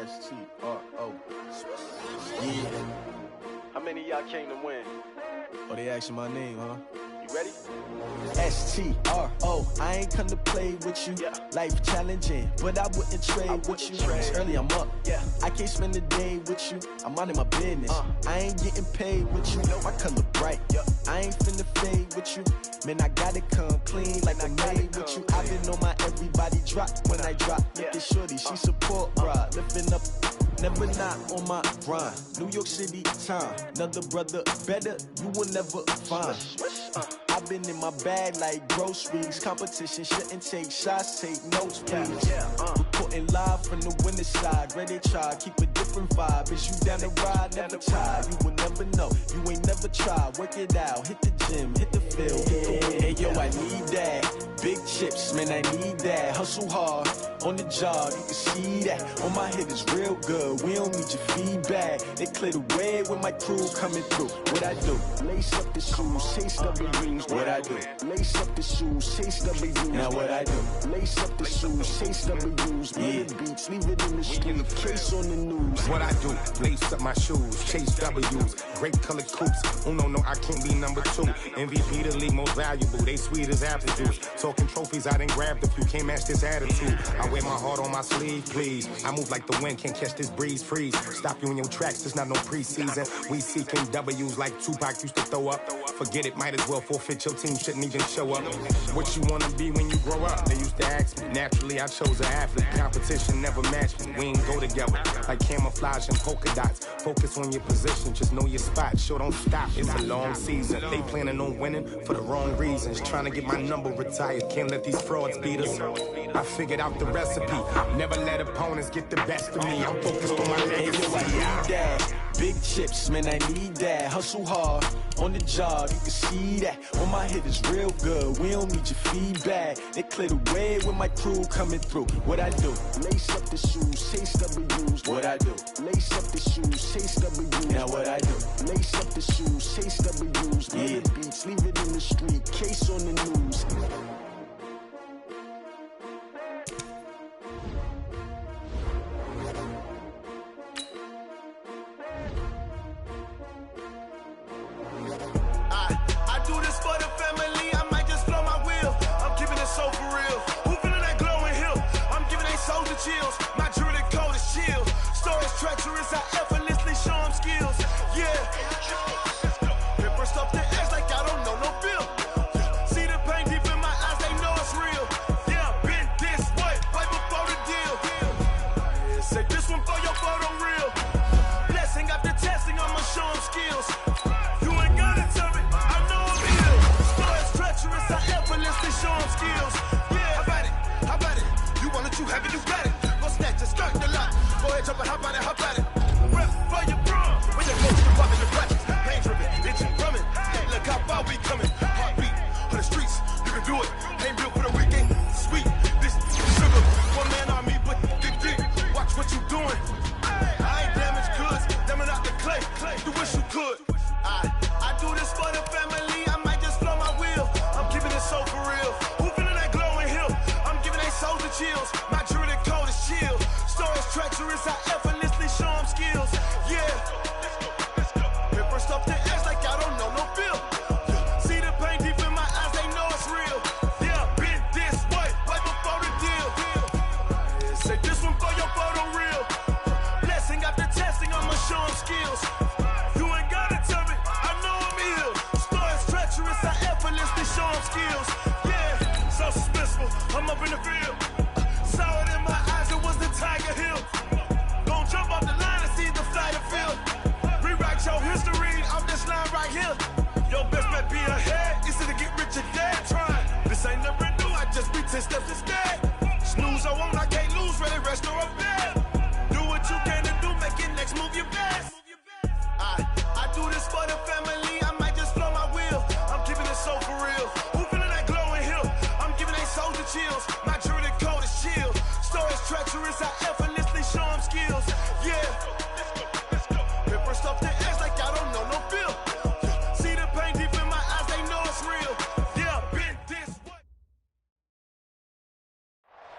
S-T-R-O. Yeah. How many of y'all came to win? Oh, they asking my name, huh? You ready? S-T-R-O. I ain't come to play with you. Yeah. Life challenging, but I wouldn't trade with you. It's early, I'm up. Yeah. I can't spend the day with you. I'm minding my business. I ain't getting paid with you. My color bright. Yeah. I ain't finna fade with you. Man, I gotta come clean like I made with you. I've been on my everybody drop when I drop. Look at shorty, she support ride. Lifting up, never not on my grind. New York City time. Another brother better, you will never find. I've been in my bag like groceries. Competition shouldn't take shots, take notes, please. Reporting live from the winter side. Ready to try, keep a different vibe. Is you down the ride? Never try. You will never know. You ain't never tried. Work it out. Hit the gym, hit the field. Hey yo, I need that. Big chips, man, I need that. Hustle hard on the job, you can see that. On my head is real good. We don't need your feedback. They clear the way with my crew coming through. What I do? Lace up the shoes, chase W's. What I do? Lace up the shoes, chase W's. Now what I do? Lace up the shoes, chase W's. Yeah. Beats, leave it in the street, case on the news. What I do? Lace up my shoes, chase W's. Great colored coops. Oh no, I can't be number 2. MVP the league most valuable. They sweet as apple juice. Talking trophies, I done grabbed a few. Can't match this attitude. I wear my heart on my sleeve, please. I move like the wind, can't catch this breeze, freeze. Stop you in your tracks, there's not no preseason. We seeking W's like Tupac used to throw up. Forget it, might as well forfeit, your team shouldn't even show up. What you wanna be when you grow up? They used to ask me. Naturally, I chose an athlete. Competition never matched me. We ain't go together. Like camouflage and polka dots. Focus on your position, just know your spot. Sure, don't stop, it's a long season. They planning on winning for the wrong reasons. Trying to get my number retired, can't let these frauds beat us. I figured out the recipe. Never let opponents get the best of me. I'm focused on my legacy. I need that. Big chips, man, I need that. Hustle hard on the job, you can see that. On my head is real good. We don't need your feedback. They clear the way with my crew coming through. What I do? Lace up the shoes, chase W's. What I do? Lace up the shoes, chase W's. Now what I do? Lace up the shoes, chase W's. Yeah. Beats, leave it in the street, case on the news. I do this for the family, I might just blow my wheel. I'm keeping it so for real. Who feeling that glowing hill? I'm giving they soldier chills. My jewelry code is chill. Stories treacherous, I effortlessly show them skills. Yeah. Paper stuff to edge like I don't know no bill. See the pain deep in my eyes, they know it's real. Yeah, been this way, way before the deal. Say this one for your photo reel. Blessing after testing, I'ma show them skills. You ain't gotta tell me, I know I'm ill. Stories treacherous, I effortlessly show them skills. Yeah, how about it? You want it, you have it, you got it. Go snatch it, start the lot. Go ahead, jump it, hop on it, hop on it. Rep for your bro. When you go to the pocket, your practice. Pain driven, itching, drumming. Look how far we coming. Heartbeat on the streets, you can do it. Ain't built for the weekend. Sweet, this sugar. One man army, but dig. Watch what you doing. I ain't damaged goods, damn it out the clay. You wish you could. I do this for the family, I might just blow my wheel. I'm keeping it so for real. Who feeling that glowing hill? I'm giving they soldier chills. My jewelry code is chill. Stories treacherous, I effortlessly show them skills. Yeah. Paper stuff to edge like I don't know no bill. See the pain deep in my eyes, they know it's real. Yeah, been this way, way before the deal. Say this one for your photo reel. Blessing after testing, I'ma show them skills. You ain't gotta tell me, I know I'm ill. Stories treacherous, I effortlessly show them skills. Yeah, so suspenseful, I'm up in the field. Saw it in my eyes, it was the Tiger Hill. Gon' treacherous, I effortlessly show them skills. Yeah. Let's go. Pepper stuff the edge like I don't know no feel. See the pain deep in my eyes, they know it's real. Yeah, been this way.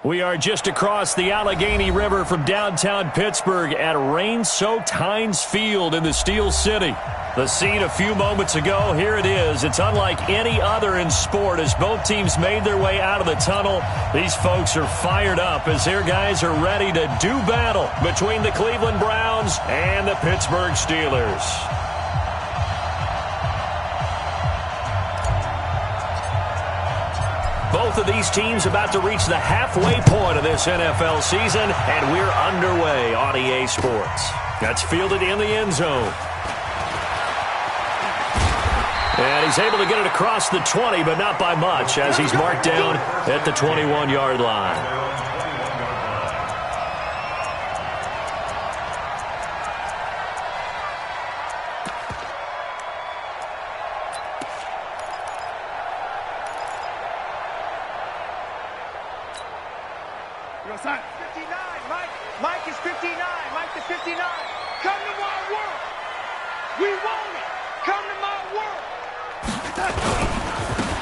We are just across the Allegheny River from downtown Pittsburgh at rain-soaked Heinz Field in the Steel City. The scene a few moments ago, here it is. It's unlike any other in sport as both teams made their way out of the tunnel. These folks are fired up as their guys are ready to do battle between the Cleveland Browns and the Pittsburgh Steelers. Both of these teams about to reach the halfway point of this NFL season, and we're underway on EA Sports. That's fielded in the end zone. And he's able to get it across the 20, but not by much, as he's marked down at the 21-yard line. Mike is 59. Mike to 59. Come to my world. We want it. Come to my world.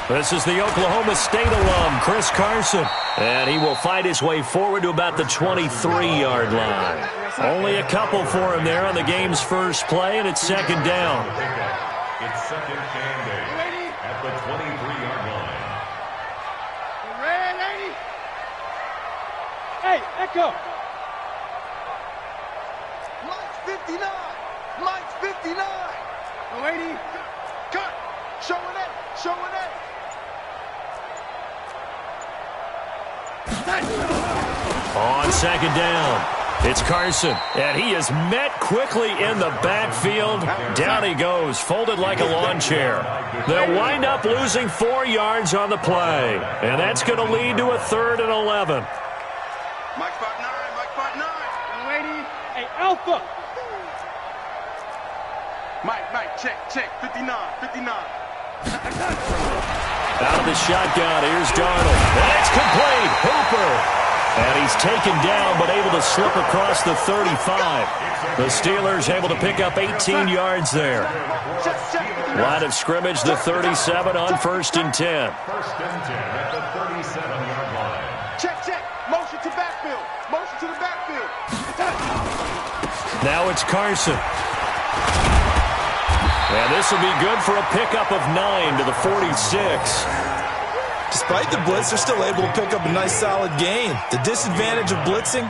This is the Oklahoma State alum, Chris Carson. And he will fight his way forward to about the 23-yard line. Only a couple for him there on the game's first play, and it's second down. It's second and 8 at the 23-yard line. Ready? Hey, Echo. Mike's 59. Mike's 59. Lady. Cut. Showing it. Showing it. On second down, it's Carson, and he is met quickly in the backfield. Down he goes, folded like a lawn chair. They'll wind up losing 4 yards on the play, and that's going to lead to a 3rd and 11. Mike 5'9". Mike 5'9". Lady. Hey, Alpha. Mike, check. 59. Out of the shotgun, here's Darnold. And it's complete. Hooper. And he's taken down, but able to slip across the 35. The Steelers able to pick up 18 yards there. Line of scrimmage, the 37 on 1st and 10. 1st and 10 at the 37-yard line. Check. Motion to backfield. Motion to the backfield. Now it's Carson. And this will be good for a pickup of 9 to the 46. Despite the blitz, they're still able to pick up a nice solid gain. The disadvantage of blitzing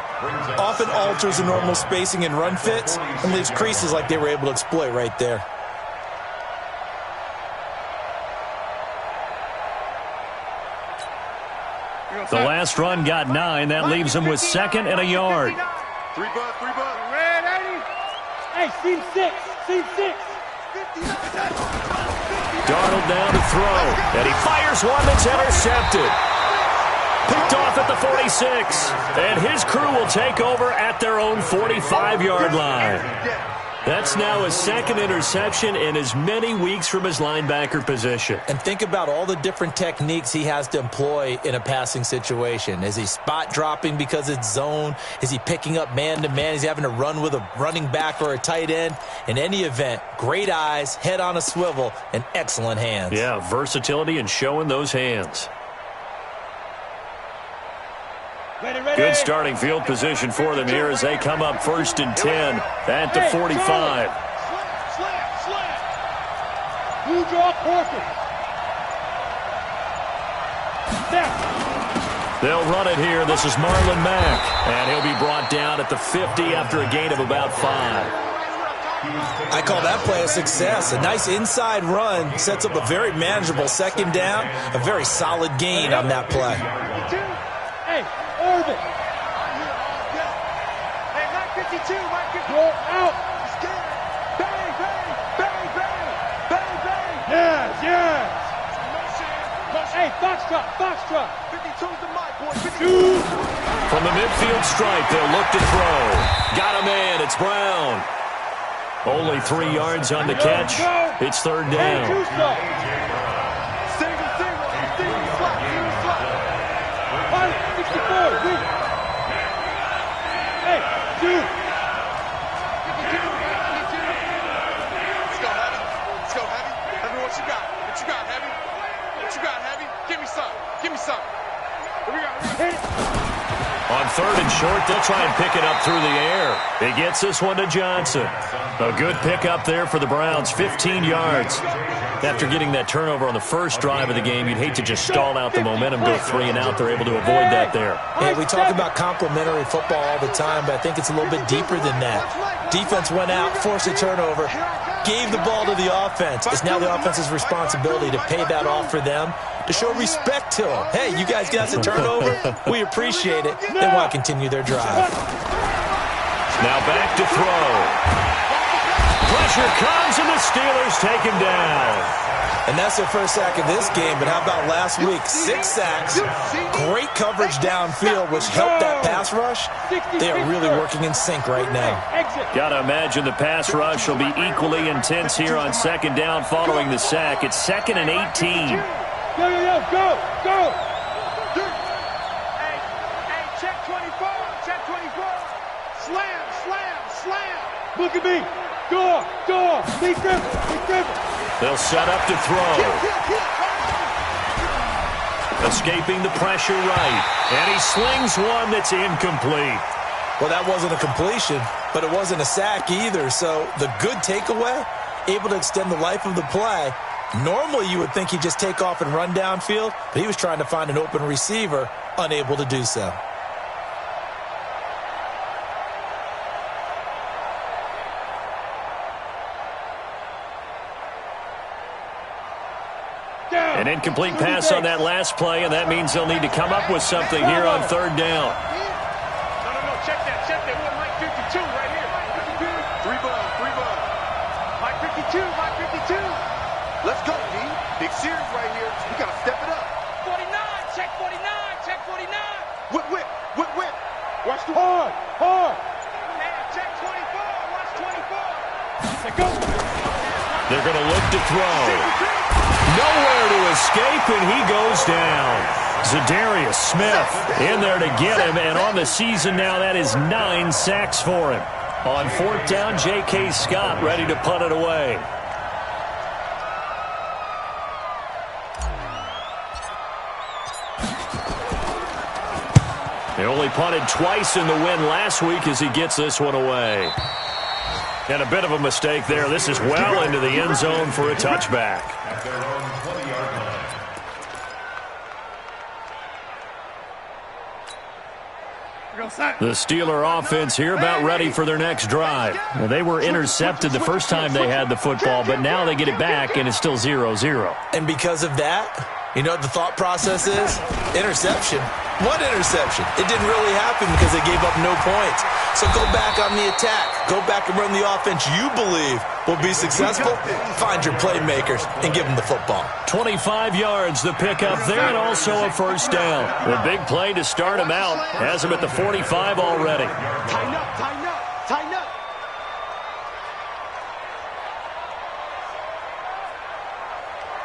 often alters the normal spacing and run fits and leaves creases like they were able to exploit right there. The last run got 9. That leaves him with 2nd and a yard. 3 bucks. Ready? Hey, Scene 6. Darnold down to throw, and he fires one that's intercepted. Picked off at the 46, and his crew will take over at their own 45-yard line. That's now his 2nd interception in as many weeks from his linebacker position. And think about all the different techniques he has to employ in a passing situation. Is he spot dropping because it's zone? Is he picking up man-to-man? Is he having to run with a running back or a tight end? In any event, great eyes, head on a swivel, and excellent hands. Yeah, versatility and showing those hands. Ready. Good starting field position for them here as they come up 1st and 10 at the 45. Slant. Blue draw perfect. Snap. They'll run it here. This is Marlon Mack, and he'll be brought down at the 50 after a gain of about 5. I call that play a success. A nice inside run sets up a very manageable 2nd down, a very solid gain on that play. Hey, Irvin. Hey, Mike 52. Roll out. Bang. Yes. Hey, Foxtrot. 52's the Mike, boy. 52. From the midfield stripe, they'll look to throw. Got a man. It's Brown. Only 3 yards on the catch. It's 3rd down. Single. 3rd and short. They'll try and pick it up through the air. He gets this one to Johnson. A good pickup there for the Browns, 15 yards. After getting that turnover on the first drive of the game, you'd hate to just stall out the momentum, go 3 and out. They're able to avoid that there. Hey, we talk about complementary football all the time, but I think it's a little bit deeper than that. Defense went out, forced a turnover, gave the ball to the offense. It's now the offense's responsibility to pay that off for them, to show respect to them. Hey, you guys got the turnover. We appreciate it. They want to continue their drive. Now back to throw. Pressure comes, and the Steelers take him down. And that's their first sack of this game, but how about last week? 6 sacks, great coverage downfield, which helped that pass rush. They are really working in sync right now. Got to imagine the pass rush will be equally intense here on 2nd down following the sack. It's 2nd and 18. Go. Hey, check 24, check 24. Slam. Look at me. Go. Be careful. They'll set up to throw. Escaping the pressure right. And he slings one that's incomplete. Well, that wasn't a completion, but it wasn't a sack either. So the good takeaway, able to extend the life of the play. Normally you would think he'd just take off and run downfield, but he was trying to find an open receiver, unable to do so. An incomplete pass on that last play, and that means they'll need to come up with something here on 3rd down. No, check that. We're Mike 52 right here. 3 ball. Mike 52. Let's go, D. Big series right here. We got to step it up. 49, check 49. Whip. Watch the Hard. Man, check 24. Watch 24. Go. They're going to look to throw. Nowhere to escape, and he goes down. Zadarius Smith in there to get him, and on the season now, that is 9 sacks for him. On 4th down, J.K. Scott ready to punt it away. They only punted twice in the win last week as he gets this one away. And a bit of a mistake there. This is well into the end zone for a touchback. The Steeler offense here about ready for their next drive. Well, they were intercepted the first time they had the football, but now they get it back, and it's still 0-0. And because of that, you know what the thought process is? Interception. What interception? It didn't really happen because they gave up no points. So go back on the attack. Go back and run the offense you believe will be successful. Find your playmakers and give them the football. 25 yards, the pickup there, and also a 1st down. The big play to start him out has him at the 45 already. Tighten up.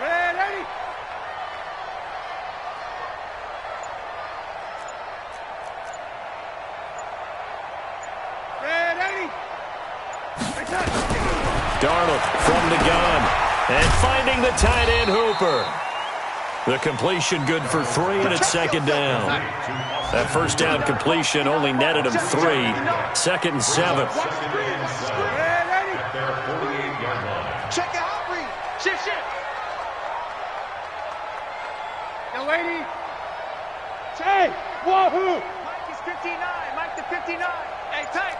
Ready? Darnold from the gun, and finding the tight end Hooper. The completion good for 3, and it's 2nd down. That 1st down completion only netted him 3. 2nd and 7. Check it out, Reed. Shift. Young lady. Hey, wahoo! Mike is 59. Mike to 59. Hey, tight.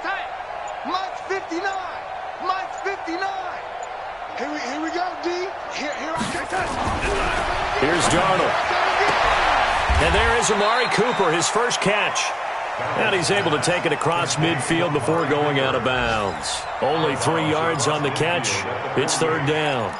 Mike's 59. Here we go, D. Here I come. Here's Darnold. And there is Amari Cooper, his first catch. And he's able to take it across midfield before going out of bounds. Only 3 yards on the catch. It's 3rd down.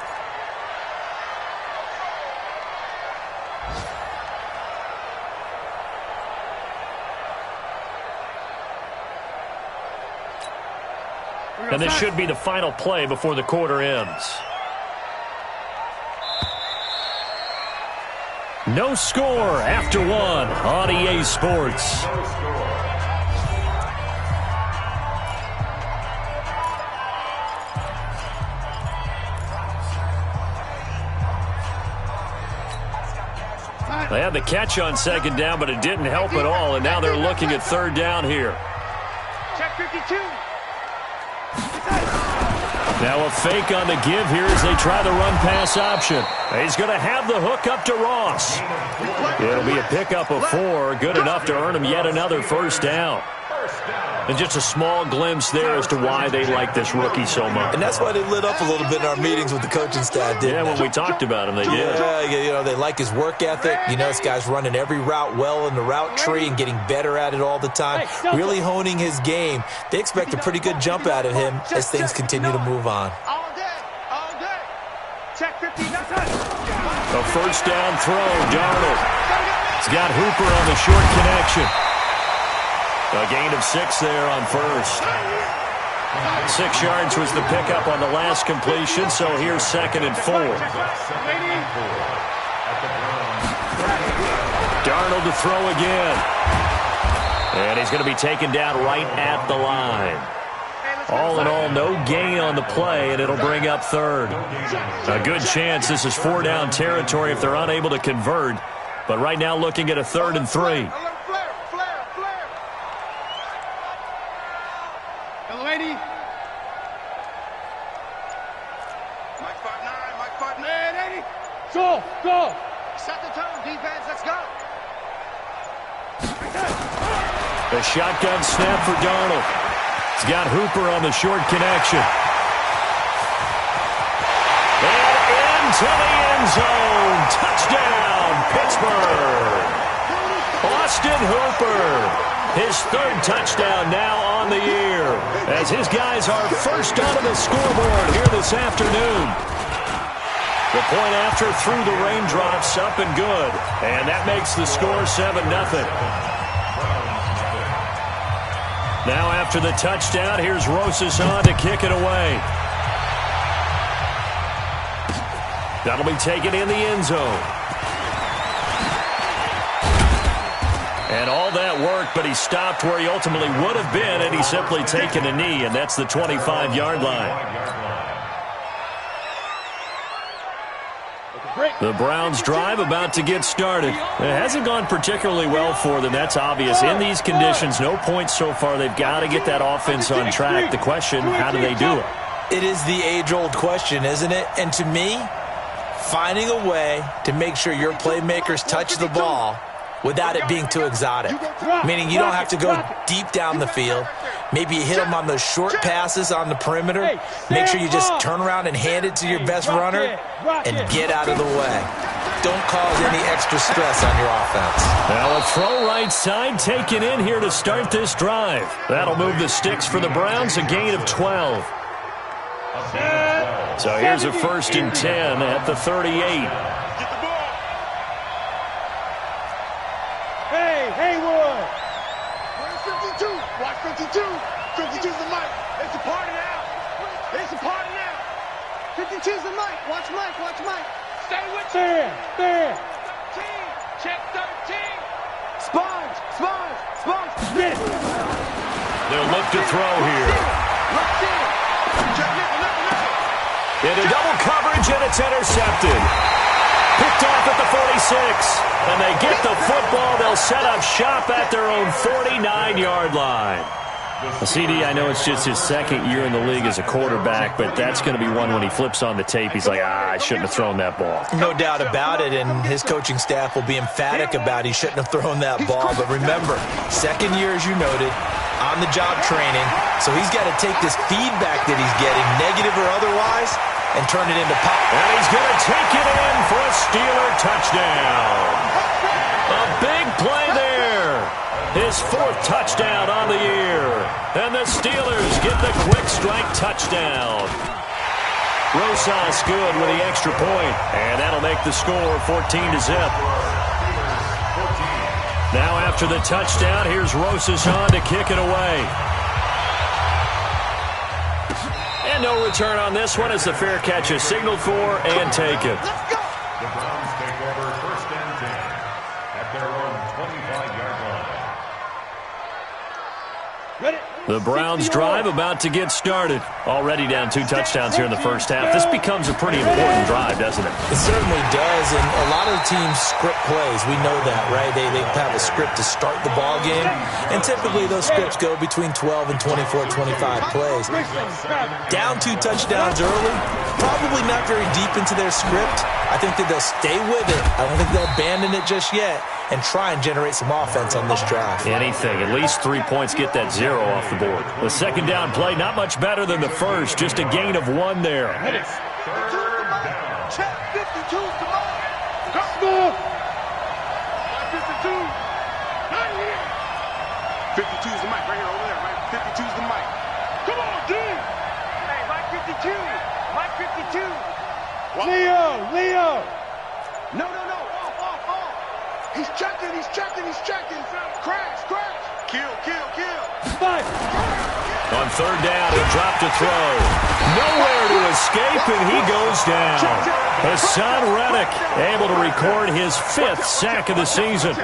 And this should be the final play before the quarter ends. No score after 1 on EA Sports. They had the catch on second down, but it didn't help at all, and now they're looking at third down here. Check 52. Now a fake on the give here as they try the run-pass option. He's going to have the hook up to Ross. It'll be a pickup of 4, good enough to earn him yet another first down. And just a small glimpse there as to why they like this rookie so much. And that's why they lit up a little bit in our meetings with the coaching staff, didn't they? When we talked about him, they did. Yeah, they like his work ethic. This guy's running every route well in the route tree and getting better at it all the time, really honing his game. They expect a pretty good jump out of him as things continue to move on. All day. Check 50. A first down throw, Darnold. He's got Hooper on the short connection. A gain of 6 there on first. 6 yards was the pickup on the last completion, so here's 2nd and 4. Darnold to throw again. And he's going to be taken down right at the line. All in all, no gain on the play, and it'll bring up 3rd. A good chance this is 4-down territory if they're unable to convert. But right now looking at a 3rd and 3. Go! Set the tone, defense, let's go! The shotgun snap for Darnold. He's got Hooper on the short connection. And into the end zone. Touchdown, Pittsburgh. Austin Hooper. His 3rd touchdown now on the year. As his guys are first onto the scoreboard here this afternoon. The point after through the raindrops, up and good. And that makes the score 7-0. Now after the touchdown, here's Rosas on to kick it away. That'll be taken in the end zone. And all that work, but he stopped where he ultimately would have been, and he's simply taken a knee, and that's the 25-yard line. The Browns' drive about to get started. It hasn't gone particularly well for them. That's obvious. In these conditions, no points so far. They've got to get that offense on track. The question, how do they do it? It is the age-old question, isn't it? And to me, finding a way to make sure your playmakers touch the ball without it being too exotic. Meaning you don't have to go deep down the field. Maybe you hit them on those short passes on the perimeter. Make sure you just turn around and hand it to your best runner and get out of the way. Don't cause any extra stress on your offense. Now a throw right side taken in here to start this drive. That'll move the sticks for the Browns, a gain of 12. So here's a 1st and 10 at the 38. Haywood! Where's 52? Watch 52. 52's the mic. It's a party now. It's a party now. 52's the mic. Watch Mike. Stay with me. There. 13. Check 13. Sponge. Get it. They'll look to throw here. Into double coverage, and it's intercepted. Picked off at the 46. And they get the football. They'll set up shop at their own 49-yard line. CD, I know it's just his 2nd year in the league as a quarterback, but that's going to be one when he flips on the tape. He's like, I shouldn't have thrown that ball. No doubt about it, and his coaching staff will be emphatic about he shouldn't have thrown that ball. But remember, 2nd year, as you noted, on-the-job training, so he's got to take this feedback that he's getting, negative or otherwise, and turn it into pop. And he's going to take it in for a Steeler touchdown. A big play there. His 4th touchdown on the year. And the Steelers get the quick strike touchdown. Rosas good with the extra point. And that'll make the score 14-0. Now after the touchdown, here's Rosas on to kick it away. And no return on this one as the fair catch is signaled for and taken. Let's go. The Browns take over 1st and 10 at their own 25-yard line. The Browns drive about to get started. Already down 2 touchdowns here in the first half. This becomes a pretty important drive, doesn't it? It certainly does, and a lot of teams script plays. We know that, right? They have a script to start the ball game, and typically those scripts go between 12 and 24, 25 plays. Down 2 touchdowns early, probably not very deep into their script. I think that they'll stay with it. I don't think they'll abandon it just yet and try and generate some offense on this drive. Anything. At least 3 points, get that 0 off the board. The second down play, not much better than the first. Just a gain of 1 there. Check 52's the mark. Go. 52. Not here. 52's the mic right here over there, right? 52's the mic. Come on, dude. Hey, Mike 52. Mike 52. Leo. No. Off. He's checking. Crash. Kill. On third down, he'll drop to throw. Nowhere to escape, and he goes down. Hassan Reddick able to record his 5th sack of the season.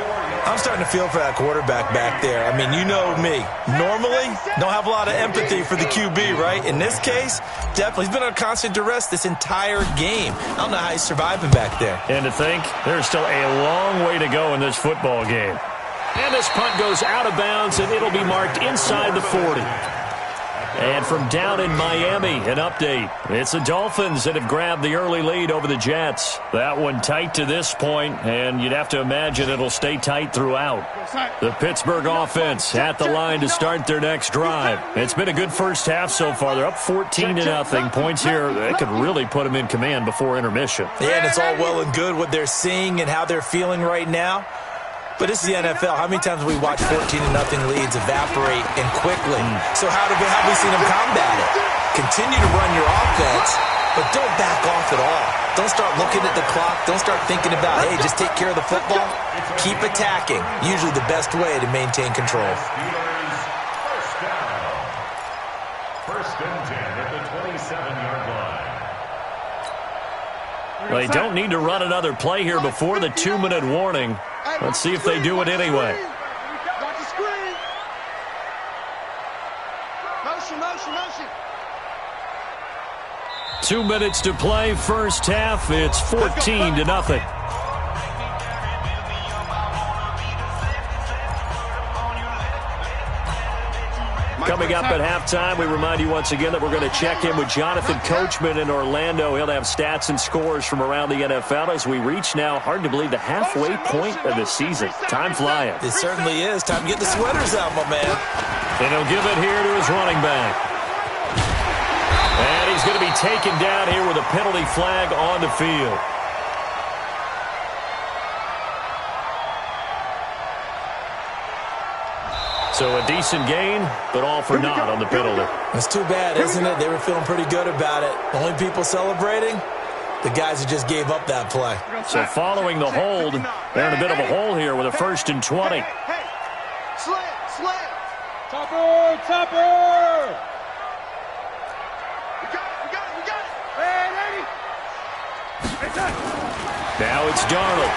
I'm starting to feel for that quarterback back there. I mean, you know me. Normally, don't have a lot of empathy for the QB, right? In this case, definitely. He's been on constant duress this entire game. I don't know how he's surviving back there. And to think, there's still a long way to go in this football game. And this punt goes out of bounds, and it'll be marked inside the 40. And from down in Miami, an update. It's the Dolphins that have grabbed the early lead over the Jets. That one tight to this point, and you'd have to imagine it'll stay tight throughout. The Pittsburgh offense at the line to start their next drive. It's been a good first half so far. They're up 14-0. Points here, they could really put them in command before intermission. Yeah, and it's all well and good what they're seeing and how they're feeling right now. But this is the NFL. How many times have we watched 14-0 leads evaporate and quickly? So how have we seen them combat it? Continue to run your offense, but don't back off at all. Don't start looking at the clock. Don't start thinking about, hey, just take care of the football. Keep attacking. Usually the best way to maintain control. First and 10 at the 27-yard line. They don't need to run another play here before the 2-minute warning. Let's see if they do it anyway. Watch the screen. Motion. 2 minutes to play, first half. It's 14-0. Coming up at halftime, we remind you once again that we're going to check in with Jonathan Coachman in Orlando. He'll have stats and scores from around the NFL as we reach now, hard to believe, the halfway point of the season. Time flying. It certainly is. Time to get the sweaters out, my man. And he'll give it here to his running back. And he's going to be taken down here with a penalty flag on the field. So a decent gain, but all for naught on the penalty. It's too bad, isn't it? They were feeling pretty good about it. Only people celebrating, the guys who just gave up that play. So following the hold, they're in a bit of a hole here with a 1st and 20. Hey. Slam. Topper. We got it. Hey, Now it's Darnold.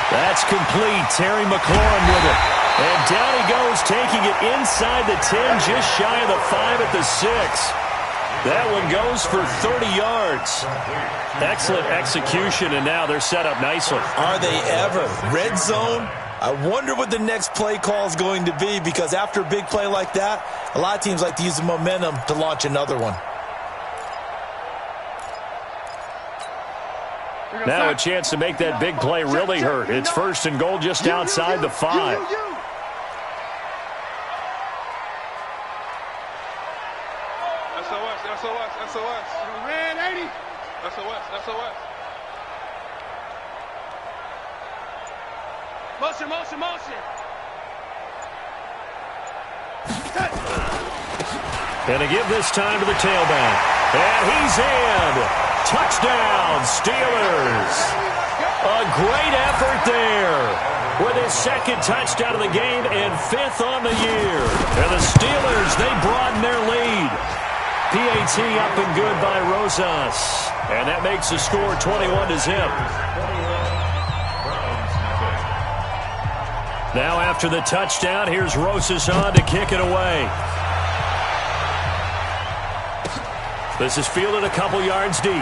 That's complete. Terry McLaurin with it. And down he goes, taking it inside the 10, just shy of the 5 at the 6. That one goes for 30 yards. Excellent execution, and now they're set up nicely. Are they ever? Red zone? I wonder what the next play call is going to be, because after a big play like that, a lot of teams like to use the momentum to launch another one. Now a chance to make that big play really hurt. It's 1st and goal just outside the 5. SOS. Red 80. SOS. Motion. And to give this time to the tailback. And he's in. Touchdown, Steelers. A great effort there with his 2nd touchdown of the game and 5th on the year. And the Steelers, they broaden their lead. PAT up and good by Rosas. And that makes the score 21-0. Now after the touchdown, here's Rosas on to kick it away. This is fielded a couple yards deep.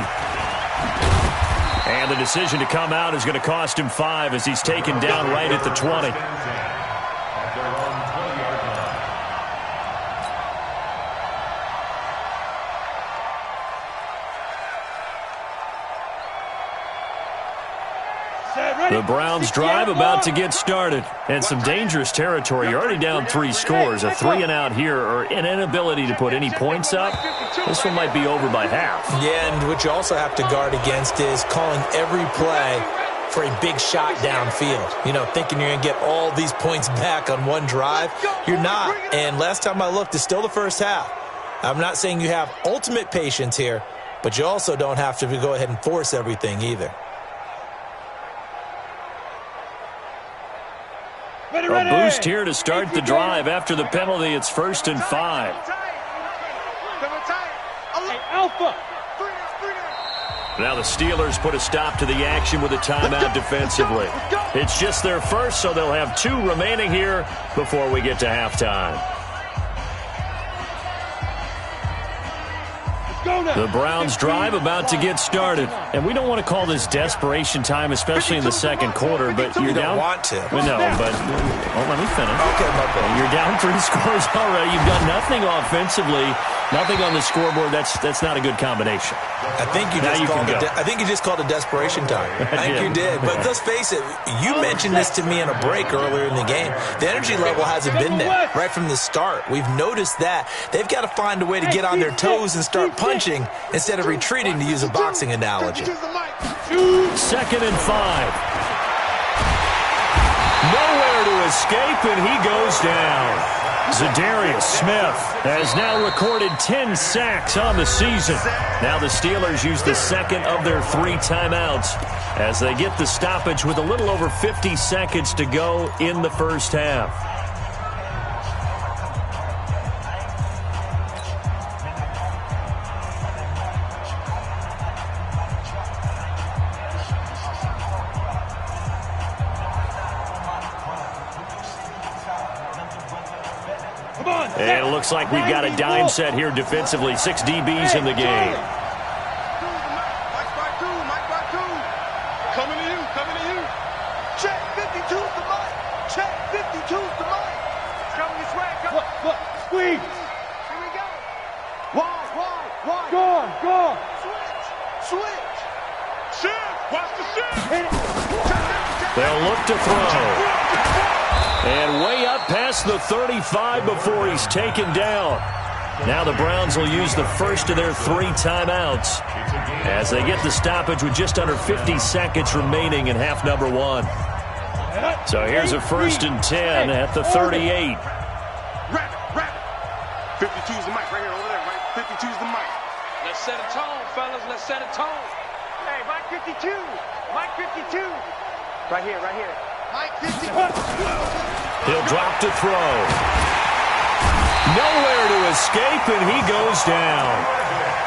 And the decision to come out is going to cost him 5 as he's taken down right at the 20. The Browns drive about to get started. And some dangerous territory. You're already down 3 scores. A 3-and-out here or an inability to put any points up. This one might be over by half. Yeah, and what you also have to guard against is calling every play for a big shot downfield. You know, thinking you're going to get all these points back on one drive. You're not. And last time I looked, it's still the first half. I'm not saying you have ultimate patience here, but you also don't have to go ahead and force everything either. A boost here to start the drive. After the penalty, it's 1st and 5. Now the Steelers put a stop to the action with a timeout defensively. It's just their first, so they'll have 2 remaining here before we get to halftime. The Browns drive about to get started. And we don't want to call this desperation time, especially in the second quarter, but you're down. You don't want to. No, but let me finish. Okay, my bad. You're down 3 scores already. You've done nothing offensively, nothing on the scoreboard. That's not a good combination. I think you just called it desperation time. I think you did. But let's face it, you mentioned this to me in a break earlier in the game. The energy level hasn't been there right from the start. We've noticed that. They've got to find a way to get on their toes and start punching instead of retreating, to use a boxing analogy. 2nd and 5. Nowhere to escape, and he goes down. Za'Darius Smith has now recorded 10 sacks on the season. Now the Steelers use the second of their 3 timeouts as they get the stoppage with a little over 50 seconds to go in the first half. And it looks like we've got a dime set here defensively. 6 DBs in the game. Coming to you. Check 52's the mic. Check 52's the mic. It's coming this way. Look, squeeze. Here we go. Wide. Go. Switch. Shift. Watch the shift. Hit it. They'll look to throw. And way up past the 35 before he's taken down. Now the Browns will use the first of their 3 timeouts as they get the stoppage with just under 50 seconds remaining in half number 1. So here's a 1st and 10 at the 38. Rapid. 52's the mic right here over there, right? 52's the mic. Let's set a tone, fellas. Let's set a tone. Hey, mic 52. Mic 52. Right here. Mic 52. He'll drop to throw. Nowhere to escape, and he goes down.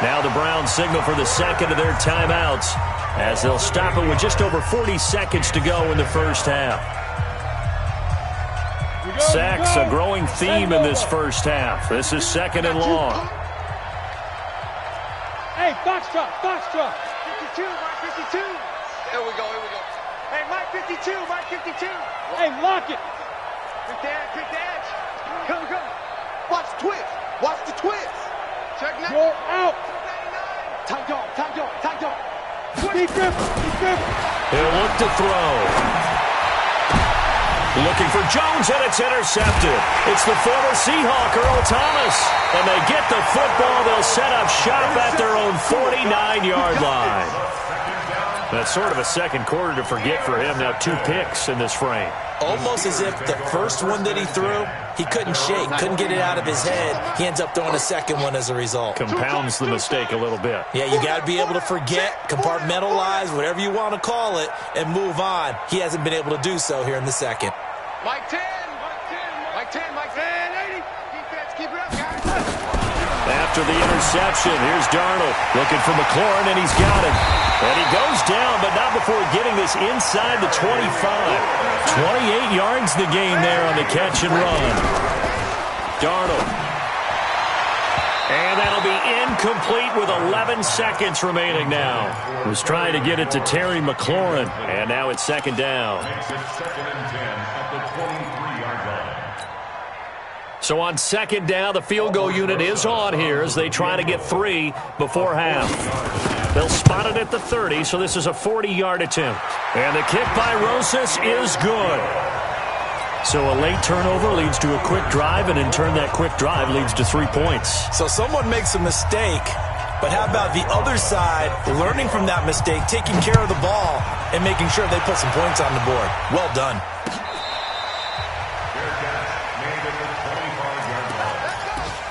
Now the Browns signal for the second of their timeouts as they'll stop it with just over 40 seconds to go in the first half. Sacks, a growing theme in this first half. This is 2nd and long. Hey, box drop. 52, Mike 52. Here we go. Hey, Mike 52. Hey, lock it. Quick the edge. Come. Watch the twist. Check now. Roll out. Tight dog. Deep grip. He'll look to throw. Looking for Jones, and it's intercepted. It's the former Seahawk, Earl Thomas. And they get the football. They'll set up shop at their own 49-yard line. That's sort of a second quarter to forget for him. Now 2 picks in this frame. Almost as if the first one that he threw, he couldn't shake, couldn't get it out of his head. He ends up throwing a second one as a result. Compounds the mistake a little bit. Yeah, you got to be able to forget, compartmentalize, whatever you want to call it, and move on. He hasn't been able to do so here in the second. Mike 10. Defense, keep it up, guys. after the interception. Here's Darnold looking for McLaurin, and he's got him. And he goes down, but not before getting this inside the 25. 28 yards the game there on the catch and run. Darnold. And that'll be incomplete with 11 seconds remaining now. Was trying to get it to Terry McLaurin, and now it's second down. Makes it 2nd and 10 at the 23-yard line. So on second down, the field goal unit is on here as they try to get 3 before half. They'll spot it at the 30, so this is a 40-yard attempt. And the kick by Rosas is good. So a late turnover leads to a quick drive, and in turn that quick drive leads to 3 points. So someone makes a mistake, but how about the other side learning from that mistake, taking care of the ball, and making sure they put some points on the board? Well done.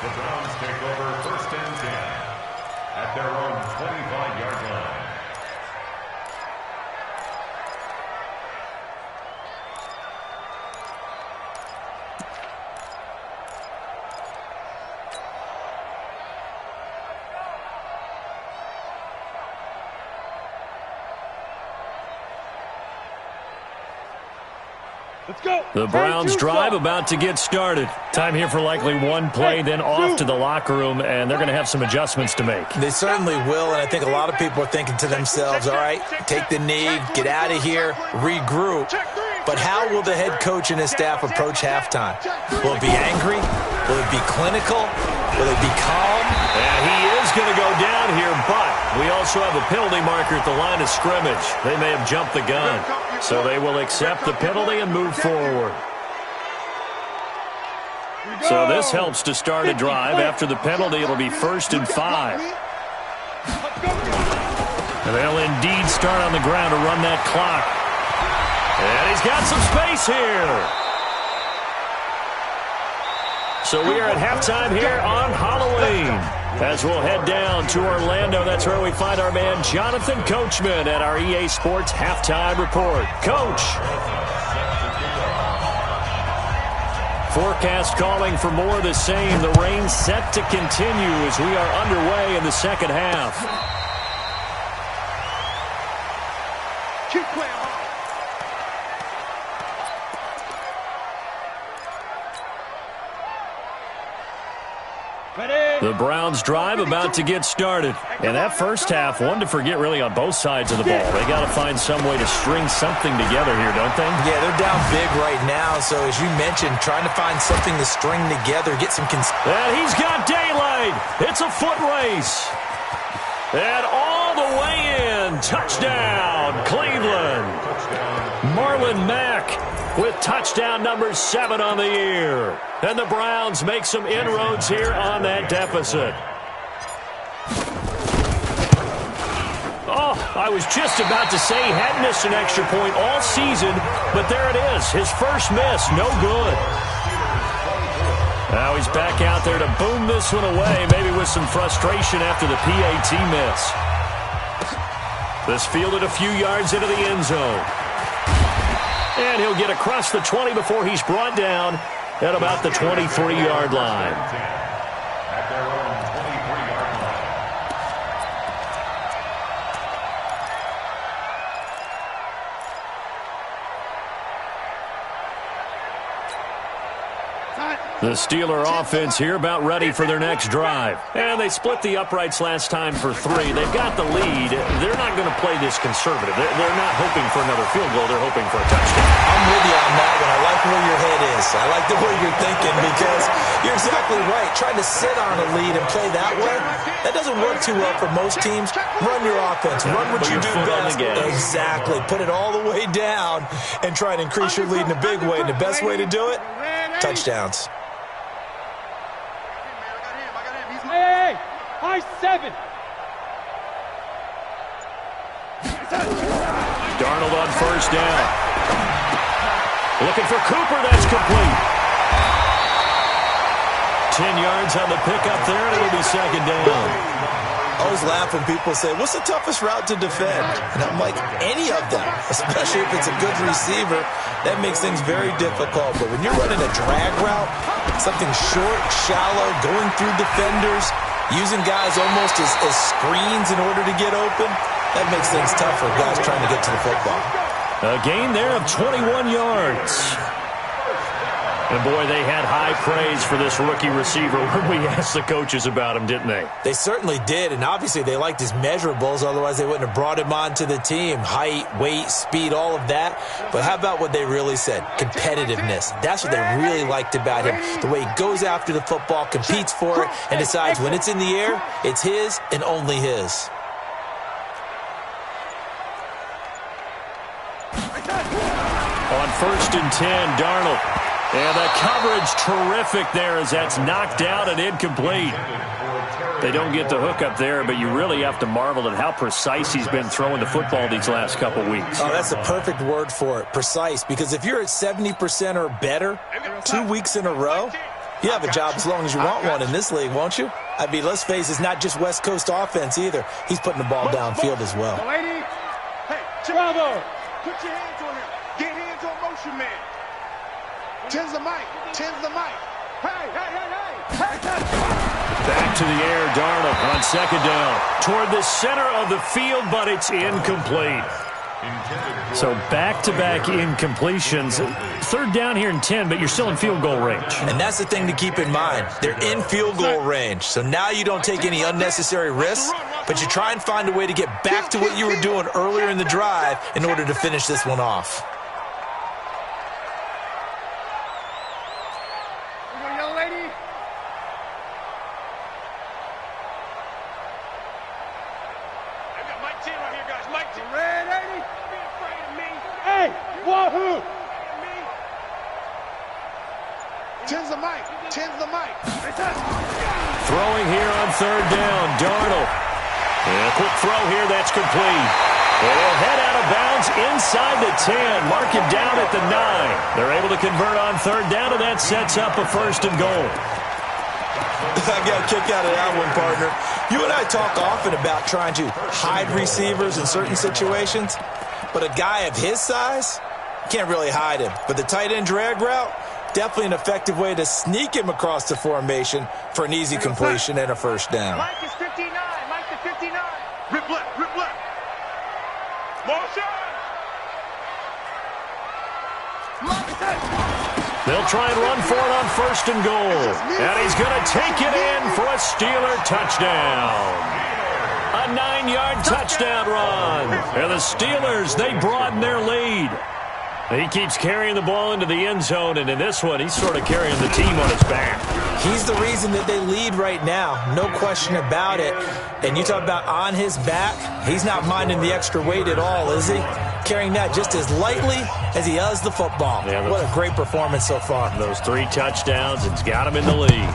The Browns take over 1st and 10 at their own 25-yard line. Let's go. The Browns drive about to get started. Time here for likely one play, then off to the locker room, and they're going to have some adjustments to make. They certainly will, and I think a lot of people are thinking to themselves, all right, take the knee, get out of here, regroup. But how will the head coach and his staff approach halftime? Will it be angry? Will it be clinical? Will it be calm? And he is going to go down here, but we also have a penalty marker at the line of scrimmage. They may have jumped the gun. So they will accept the penalty and move forward. So this helps to start a drive. After the penalty, it'll be 1st and 5. And they'll indeed start on the ground to run that clock. And he's got some space here. So we are at halftime here on Halloween. As we'll head down to Orlando, that's where we find our man Jonathan Coachman at our EA Sports Halftime Report. Coach. Forecast calling for more of the same. The rain set to continue as we are underway in the second half. Keep playing hard. The Browns drive about to get started. And that first half, one to forget really on both sides of the ball. They got to find some way to string something together here, don't they? Yeah, they're down big right now. So as you mentioned, trying to find something to string together, get some and he's got daylight. It's a foot race. And all the way in. Touchdown, Cleveland. Marlon Mack with touchdown number 7 on the year. And the Browns make some inroads here on that deficit. Oh, I was just about to say he hadn't missed an extra point all season, but there it is. His first miss, no good. Now he's back out there to boom this one away, maybe with some frustration after the PAT miss. This fielded a few yards into the end zone. And he'll get across the 20 before he's brought down at about the 23-yard line. At their own 23-yard line. The Steeler offense here about ready for their next drive. And they split the uprights last time for 3. They've got the lead. They're not going to play this conservative. They're not hoping for another field goal. They're hoping for a touchdown. I'm with you on that one. I like where your head is. I like the way you're thinking because you're exactly right. Trying to sit on a lead and play that way, that doesn't work too well for most teams. Run your offense. Run what you do best. Exactly. Put it all the way down and try and increase your lead in a big way. And the best way to do it, touchdowns. Hey, high 7. Darnold on first down. Looking for Cooper. That's complete. 10 yards on the pickup there, and it'll be second down. I always laugh when people say, what's the toughest route to defend? And I'm like, any of them, especially if it's a good receiver. That makes things very difficult. But when you're running a drag route, something short, shallow, going through defenders, Using guys almost as screens in order to get open, that makes things tough for guys trying to get to the football. A gain there of 21 yards. And, boy, they had high praise for this rookie receiver when we asked the coaches about him, didn't they? They certainly did, and obviously they liked his measurables. Otherwise, they wouldn't have brought him onto the team. Height, weight, speed, all of that. But how about what they really said? Competitiveness. That's what they really liked about him. The way he goes after the football, competes for it, and decides when it's in the air, it's his and only his. On 1st and 10, Darnold. And the coverage terrific there as that's knocked out and incomplete. They don't get the hook up there, but you really have to marvel at how precise he's been throwing the football these last couple weeks. Oh, that's the perfect word for it, precise, because if you're at 70% or better 2 weeks in a row, you have a job as long as you want one in this league, won't you? I mean, let's face it, it's not just West Coast offense either. He's putting the ball downfield as well. Hey, Bravo, put your hands on him. Get hands on motion, man. Tens the mic. Hey. Back to the air, Darnold on 2nd down. Toward the center of the field, but it's incomplete. So back-to-back incompletions. 3rd down here and 10, but you're still in field goal range. And that's the thing to keep in mind. They're in field goal range. So now you don't take any unnecessary risks, but you try and find a way to get back to what you were doing earlier in the drive in order to finish this one off. Throwing here on 3rd down, Darnold. And a quick throw here, that's complete. They'll head out of bounds inside the 10, mark it down at the 9. They're able to convert on 3rd down, and that sets up a 1st and goal. I got a kick out of that one, partner. You and I talk often about trying to hide receivers in certain situations, but a guy of his size, you can't really hide him. But the tight end drag route, definitely an effective way to sneak him across the formation for an easy completion and a 1st down. Mike is 59. Mike to 59. Rip left. Motion. They'll try and run for it on 1st and goal. And he's going to take it in for a Steeler touchdown. A 9-yard touchdown run. And the Steelers, they broaden their lead. He keeps carrying the ball into the end zone, and in this one, he's sort of carrying the team on his back. He's the reason that they lead right now, no question about it. And you talk about on his back, he's not minding the extra weight at all, is he? Carrying that just as lightly as he does the football. Yeah, what a great performance so far. Those 3 touchdowns, it's got him in the lead.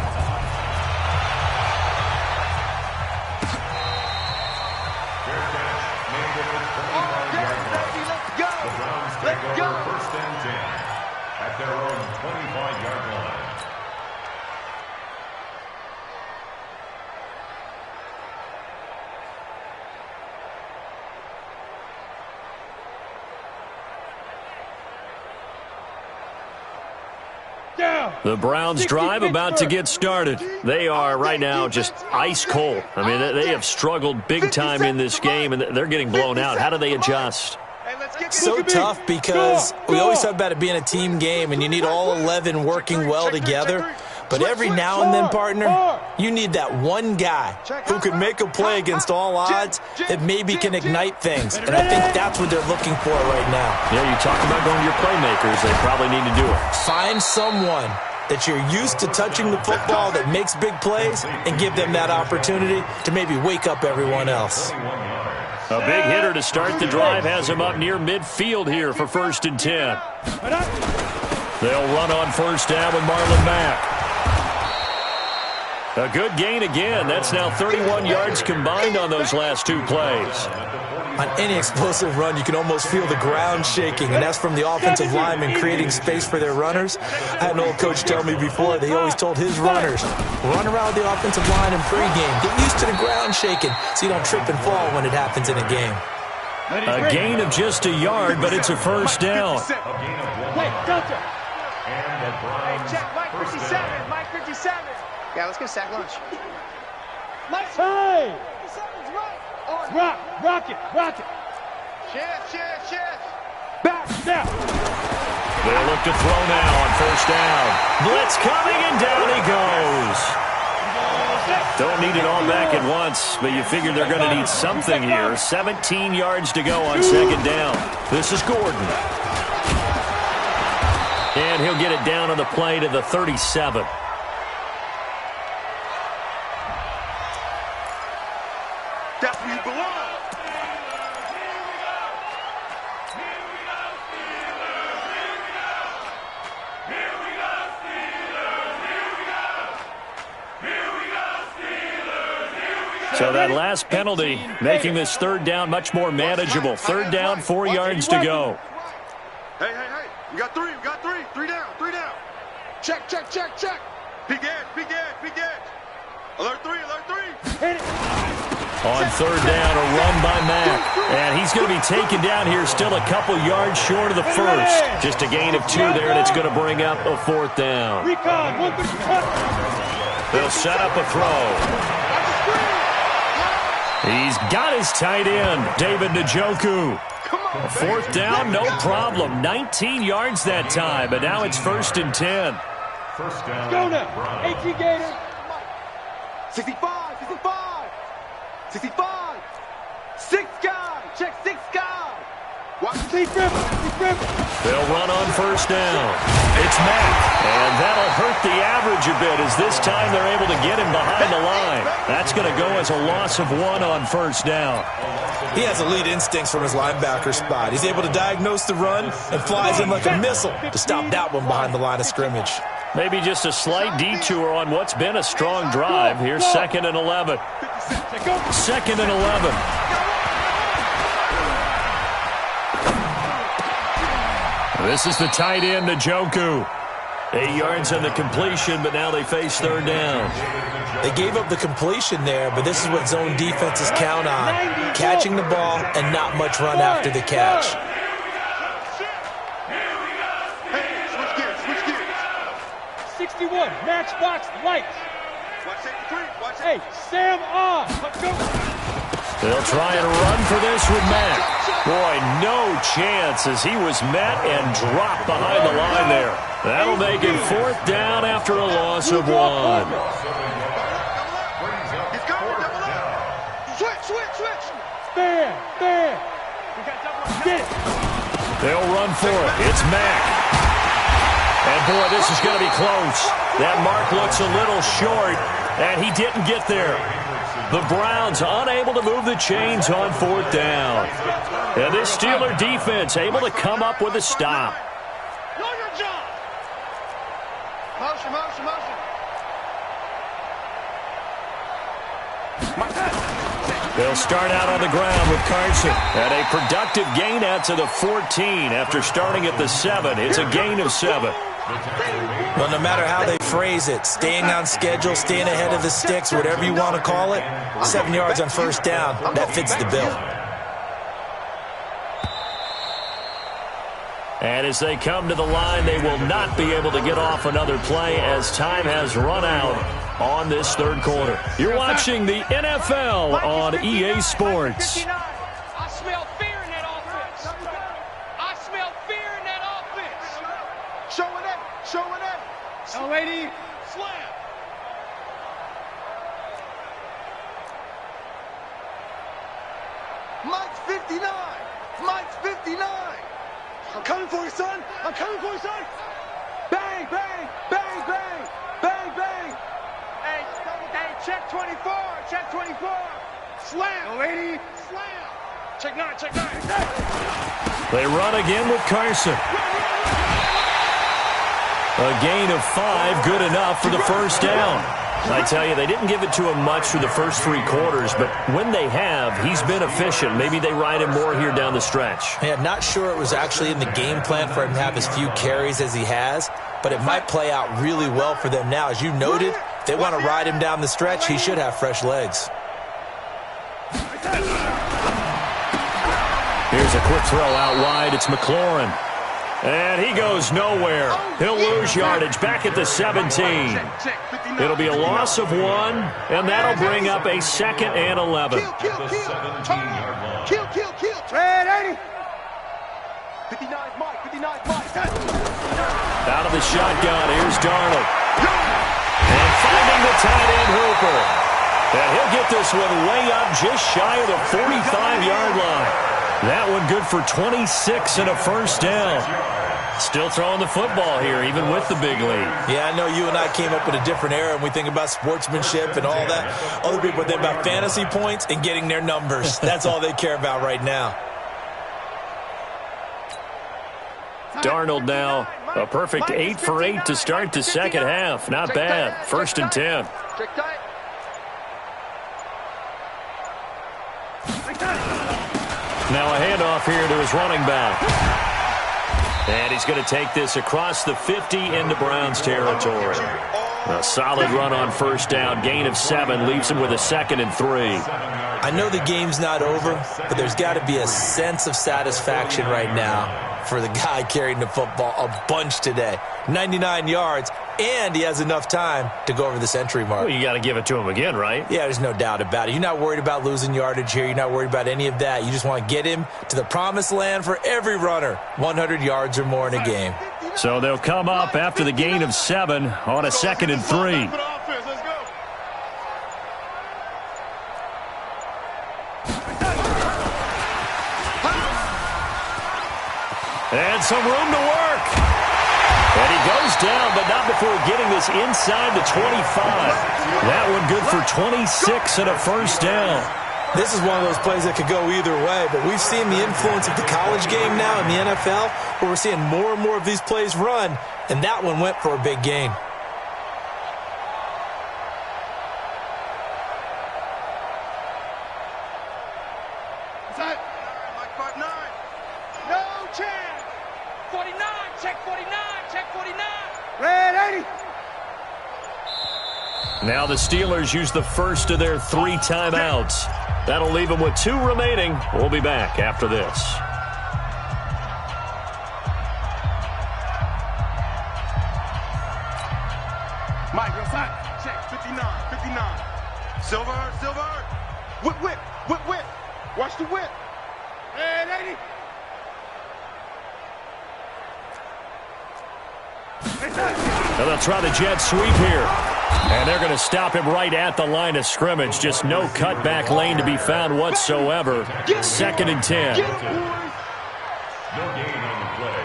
The Browns drive about to get started. They are right now just ice cold. I mean, they have struggled big time in this game, and they're getting blown out. How do they adjust? So tough because we always talk about it being a team game, and you need all 11 working well together. But every now and then, partner, you need that one guy who can make a play against all odds that maybe can ignite things. And I think that's what they're looking for right now. Yeah, you talk about going to your playmakers. They probably need to do it. Find someone that you're used to touching the football that makes big plays and give them that opportunity to maybe wake up everyone else. A big hitter to start the drive has him up near midfield here for 1st and 10. They'll run on 1st down with Marlon Mack. A good gain again. That's now 31 yards combined on those last 2 plays. On any explosive run, you can almost feel the ground shaking, and that's from the offensive linemen creating space for their runners. I had an old coach tell me before, they always told his runners, run around the offensive line in pregame. Get used to the ground shaking so you don't trip and fall when it happens in a game. A gain of just a yard, but it's a 1st down. Hey, check Mike 57. Mike 57. Yeah, let's get a sack lunch. Hey! Rock it. Chest. Back, now. They'll look to throw now on first down. Blitz coming, and down he goes. Don't need it all back at once, but you figure they're going to need something here. 17 yards to go on second down. This is Gordon. And he'll get it down on the play to the 37. That's where you belong. So that last penalty making this third down much more manageable. Third down, 4 yards to go. Hey. We got three. Three down. Check. Big edge. Alert three. Hit it. On third down, a run by Mack. And he's going to be taken down here, still a couple yards short of the first. Just a gain of 2 there, and it's going to bring up a fourth down. Recon, 150. They'll set up a throw. He's got his tight end, David Njoku. A fourth down, no problem. 19 yards that time, but now it's 1st and 10. First down. Go now. 18 Gator. 65. 6 guy. Check 6 guy. Watch Deep river. They'll run on first down. It's Mack, and that'll hurt the average a bit as this time they're able to get him behind the line. That's going to go as a loss of 1 on first down. He has elite instincts from his linebacker spot. He's able to diagnose the run and flies in like a missile to stop that one behind the line of scrimmage. Maybe just a slight detour on what's been a strong drive. Here's 2nd and 11. 2nd and 11. This is the tight end, Njoku. 8 yards on the completion, but now they face third down. They gave up the completion there, but this is what zone defenses count on. Catching the ball and not much run after the catch. Switch gears. 61, matchbox lights. Watch it, 3. Watch it. Hey, Sam on. Let's go. They'll try and run for this with Mack. Boy, no chance as he was met and dropped behind the line there. That'll make it 4th down after a loss of 1. He's coming, double up. Switch. Stand. Get it. They'll run for it. It's Mack. And boy, this is going to be close. That mark looks a little short, and he didn't get there. The Browns unable to move the chains on 4th down. And this Steeler defense able to come up with a stop. Know your job. Motion. They'll start out on the ground with Carson. And a productive gain out to the 14 after starting at the 7. It's a gain of 7. Well, no matter how they phrase it, staying on schedule, staying ahead of the sticks, whatever you want to call it, 7 yards on first down, that fits the bill. And as they come to the line, they will not be able to get off another play as time has run out on this third quarter. You're watching the NFL on EA Sports. I smell fear in that offense. I smell fear in that offense. Showing it. L80. Slam. Mike's 59. I'm coming for you, son. Bang. Hey, check 24. Slam. L80. Slam. Check 9. They run again with Carson. A gain of 5, good enough for the first down. I tell you, they didn't give it to him much through the first 3 quarters, but when they have, he's been efficient. Maybe they ride him more here down the stretch. Yeah, not sure it was actually in the game plan for him to have as few carries as he has, but it might play out really well for them now. As you noted, if they want to ride him down the stretch, he should have fresh legs. Here's a quick throw out wide. It's McLaurin. And he goes nowhere. He'll lose yardage back at the 17. It'll be a loss of 1, and that'll bring up a 2nd and 11. Kill. Red 80. 59 Mike. Out of the shotgun, here's Darnold. And finding the tight end Hooper. And he'll get this one way up just shy of the 45-yard line. That one good for 26 and a first down. Still throwing the football here, even with the big lead. Yeah, I know you and I came up in a different era, and we think about sportsmanship and all that. Other people think about fantasy points and getting their numbers. That's all they care about right now. Darnold now, a perfect 8 for 8 to start the second half. Not bad. 1st and 10. Now a handoff here to his running back. And he's going to take this across the 50 into Browns territory. A solid run on first down. Gain of 7 leaves him with a 2nd and 3. I know the game's not over, but there's got to be a sense of satisfaction right now for the guy carrying the football a bunch today. 99 yards, and he has enough time to go over the century mark. Well, you got to give it to him again, right? Yeah, there's no doubt about it. You're not worried about losing yardage here. You're not worried about any of that. You just want to get him to the promised land for every runner, 100 yards or more in a game. So they'll come up after the gain of 7 on a 2nd and 3. And some room to work. And he goes down, but not before getting this inside the 25. That one good for 26 and a first down. This is one of those plays that could go either way, but we've seen the influence of the college game now in the NFL, where we're seeing more and more of these plays run, and that one went for a big gain. Now the Steelers use the first of their 3 timeouts. That'll leave them with 2 remaining. We'll be back after this. Mike, go side. Check, 59. Silver. Whip. Watch the whip. Red 80. Now they'll try the jet sweep here. And they're going to stop him right at the line of scrimmage. Just no cutback lane to be found whatsoever. 2nd and 10. No gain on the play.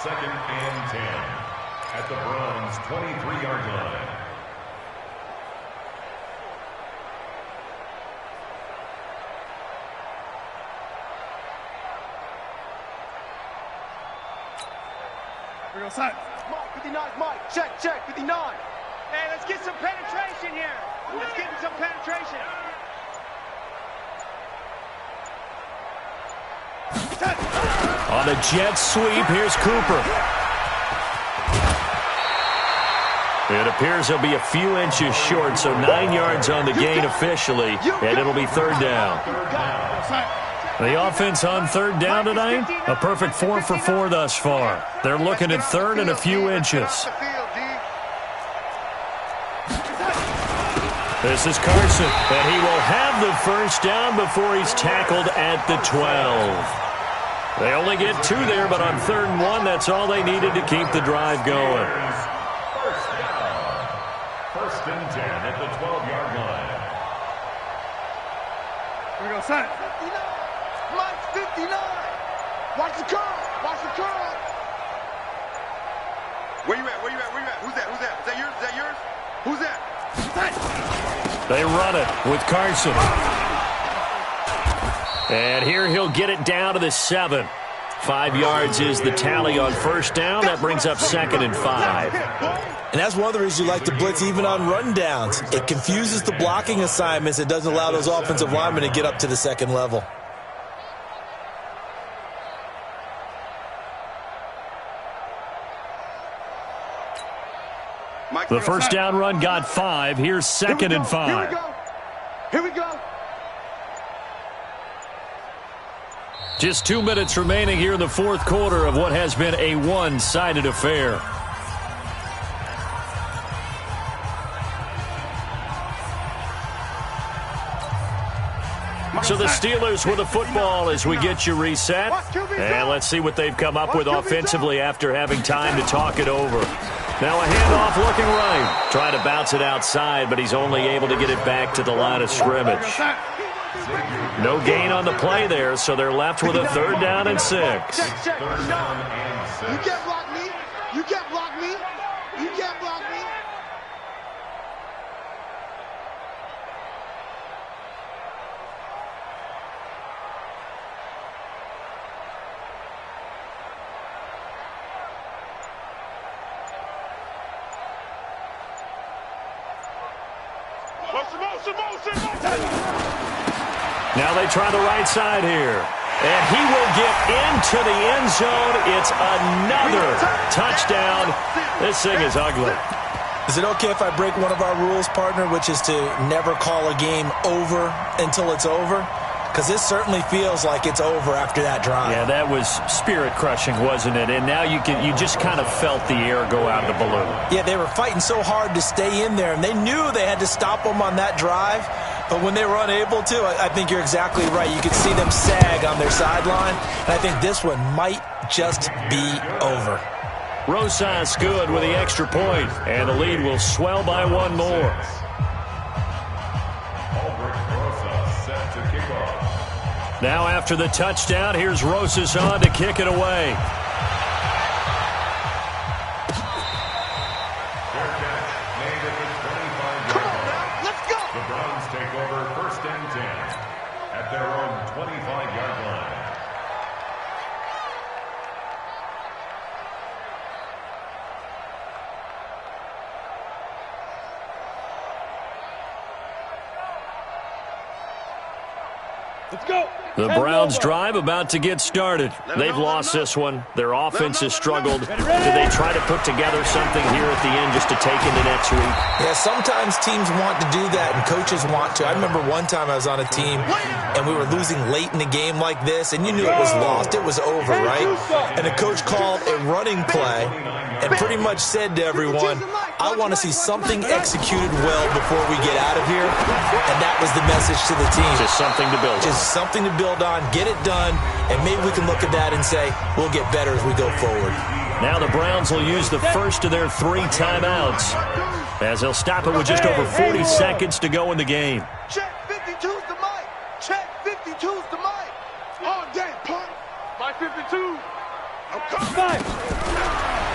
2nd and 10 at the Browns' 23-yard line. We go side. Mike, 59, Mike. Check, 59. Hey, let's get some penetration here. Let's get some penetration. On a jet sweep, here's Cooper. It appears he'll be a few inches short, so 9 yards on the gain officially, and it'll be 3rd down. The offense on 3rd down tonight, a perfect 4 for 4 thus far. They're looking at 3rd and a few inches. This is Carson, and he will have the first down before he's tackled at the 12. They only get 2 there, but on 3rd and 1, that's all they needed to keep the drive going. First down. 1st and 10 at the 12-yard line. We go side. 59. Mike, 59. Watch the curl. Where you at? Who's that? Is that yours? Who's that? They run it with Carson. And here he'll get it down to the 7. 5 yards is the tally on first down. That brings up 2nd and 5. And that's one of the reasons you like to blitz even on run downs. It confuses the blocking assignments. It doesn't allow those offensive linemen to get up to the 2nd level. The first down run got 5. Here's 2nd and 5. Here we go. Just 2 minutes remaining here in the fourth quarter of what has been a one-sided affair. So the Steelers with the football as we get you reset. And let's see what they've come up with offensively after having time to talk it over. Now a handoff looking right. Trying to bounce it outside, but he's only able to get it back to the line of scrimmage. No gain on the play there, so they're left with a 3rd down and 6. You can't block me. You can't block me. You can't block me. Now they try the right side here. And he will get into the end zone. It's another touchdown. This thing is ugly. Is it okay if I break one of our rules, partner, which is to never call a game over until it's over? Because this certainly feels like it's over after that drive. Yeah, that was spirit-crushing, wasn't it? And now you just kind of felt the air go out of the balloon. Yeah, they were fighting so hard to stay in there, and they knew they had to stop them on that drive. But when they were unable to, I think you're exactly right. You could see them sag on their sideline, and I think this one might just be over. Rosas good with the extra point, and the lead will swell by one more. Now after the touchdown, here's Rosas on to kick it away. Come on now, let's go. The Browns take over 1st and 10 at their own 25-yard line. Let's go. The Browns drive about to get started. They've lost this one. Their offense has struggled. Do they try to put together something here at the end just to take into next week? Yeah, sometimes teams want to do that and coaches want to. I remember one time I was on a team and we were losing late in the game like this, and you knew it was lost. It was over, right? And the coach called a running play and pretty much said to everyone, I want to see something executed well before we get out of here. And that was the message to the team. Just something to build on. Just something to build on, get it done, and maybe we can look at that and say, we'll get better as we go forward. Now the Browns will use the first of their 3 timeouts as they'll stop it with just over 40 seconds to go in the game. Check 52's the mic. Check 52's the mic. All day, punt. My 52. I'm coming.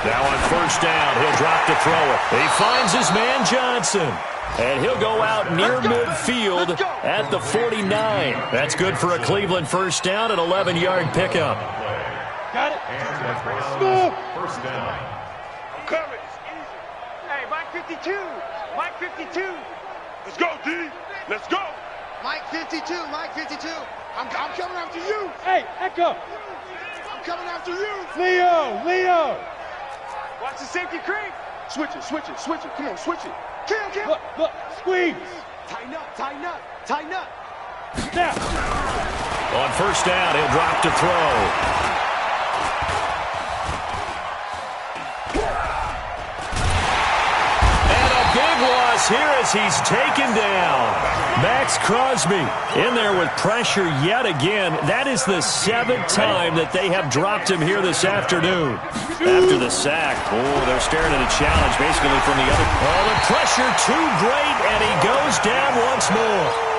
Now on 1st down, he'll drop to throw it. He finds his man Johnson. And he'll go out near midfield at the 49. That's good for a Cleveland 1st down, an 11-yard pickup. Got it. Smooth. 1st down. I'm coming. Hey, Mike 52. Mike 52. Let's go, D. Let's go. Mike 52. Mike 52. I'm coming after you. Hey, Echo. I'm coming after you. Leo. Watch the safety creep. Switch it. Come on, switch it. Kill. Look, squeeze. Tighten up. Now. On 1st down, he'll drop to throw. Here as he's taken down. Max Crosby in there with pressure yet again. That is the 7th time that they have dropped him here this afternoon. After the sack, they're staring at a challenge basically from the other. Oh, the pressure too great, and he goes down once more.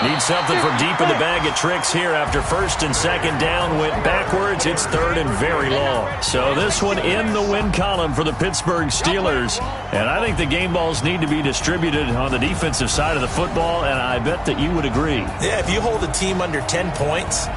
Need something from deep in the bag of tricks here after 1st and 2nd down went backwards. It's 3rd and very long. So this one in the win column for the Pittsburgh Steelers. And I think the game balls need to be distributed on the defensive side of the football, and I bet that you would agree. Yeah, if you hold a team under 10 points,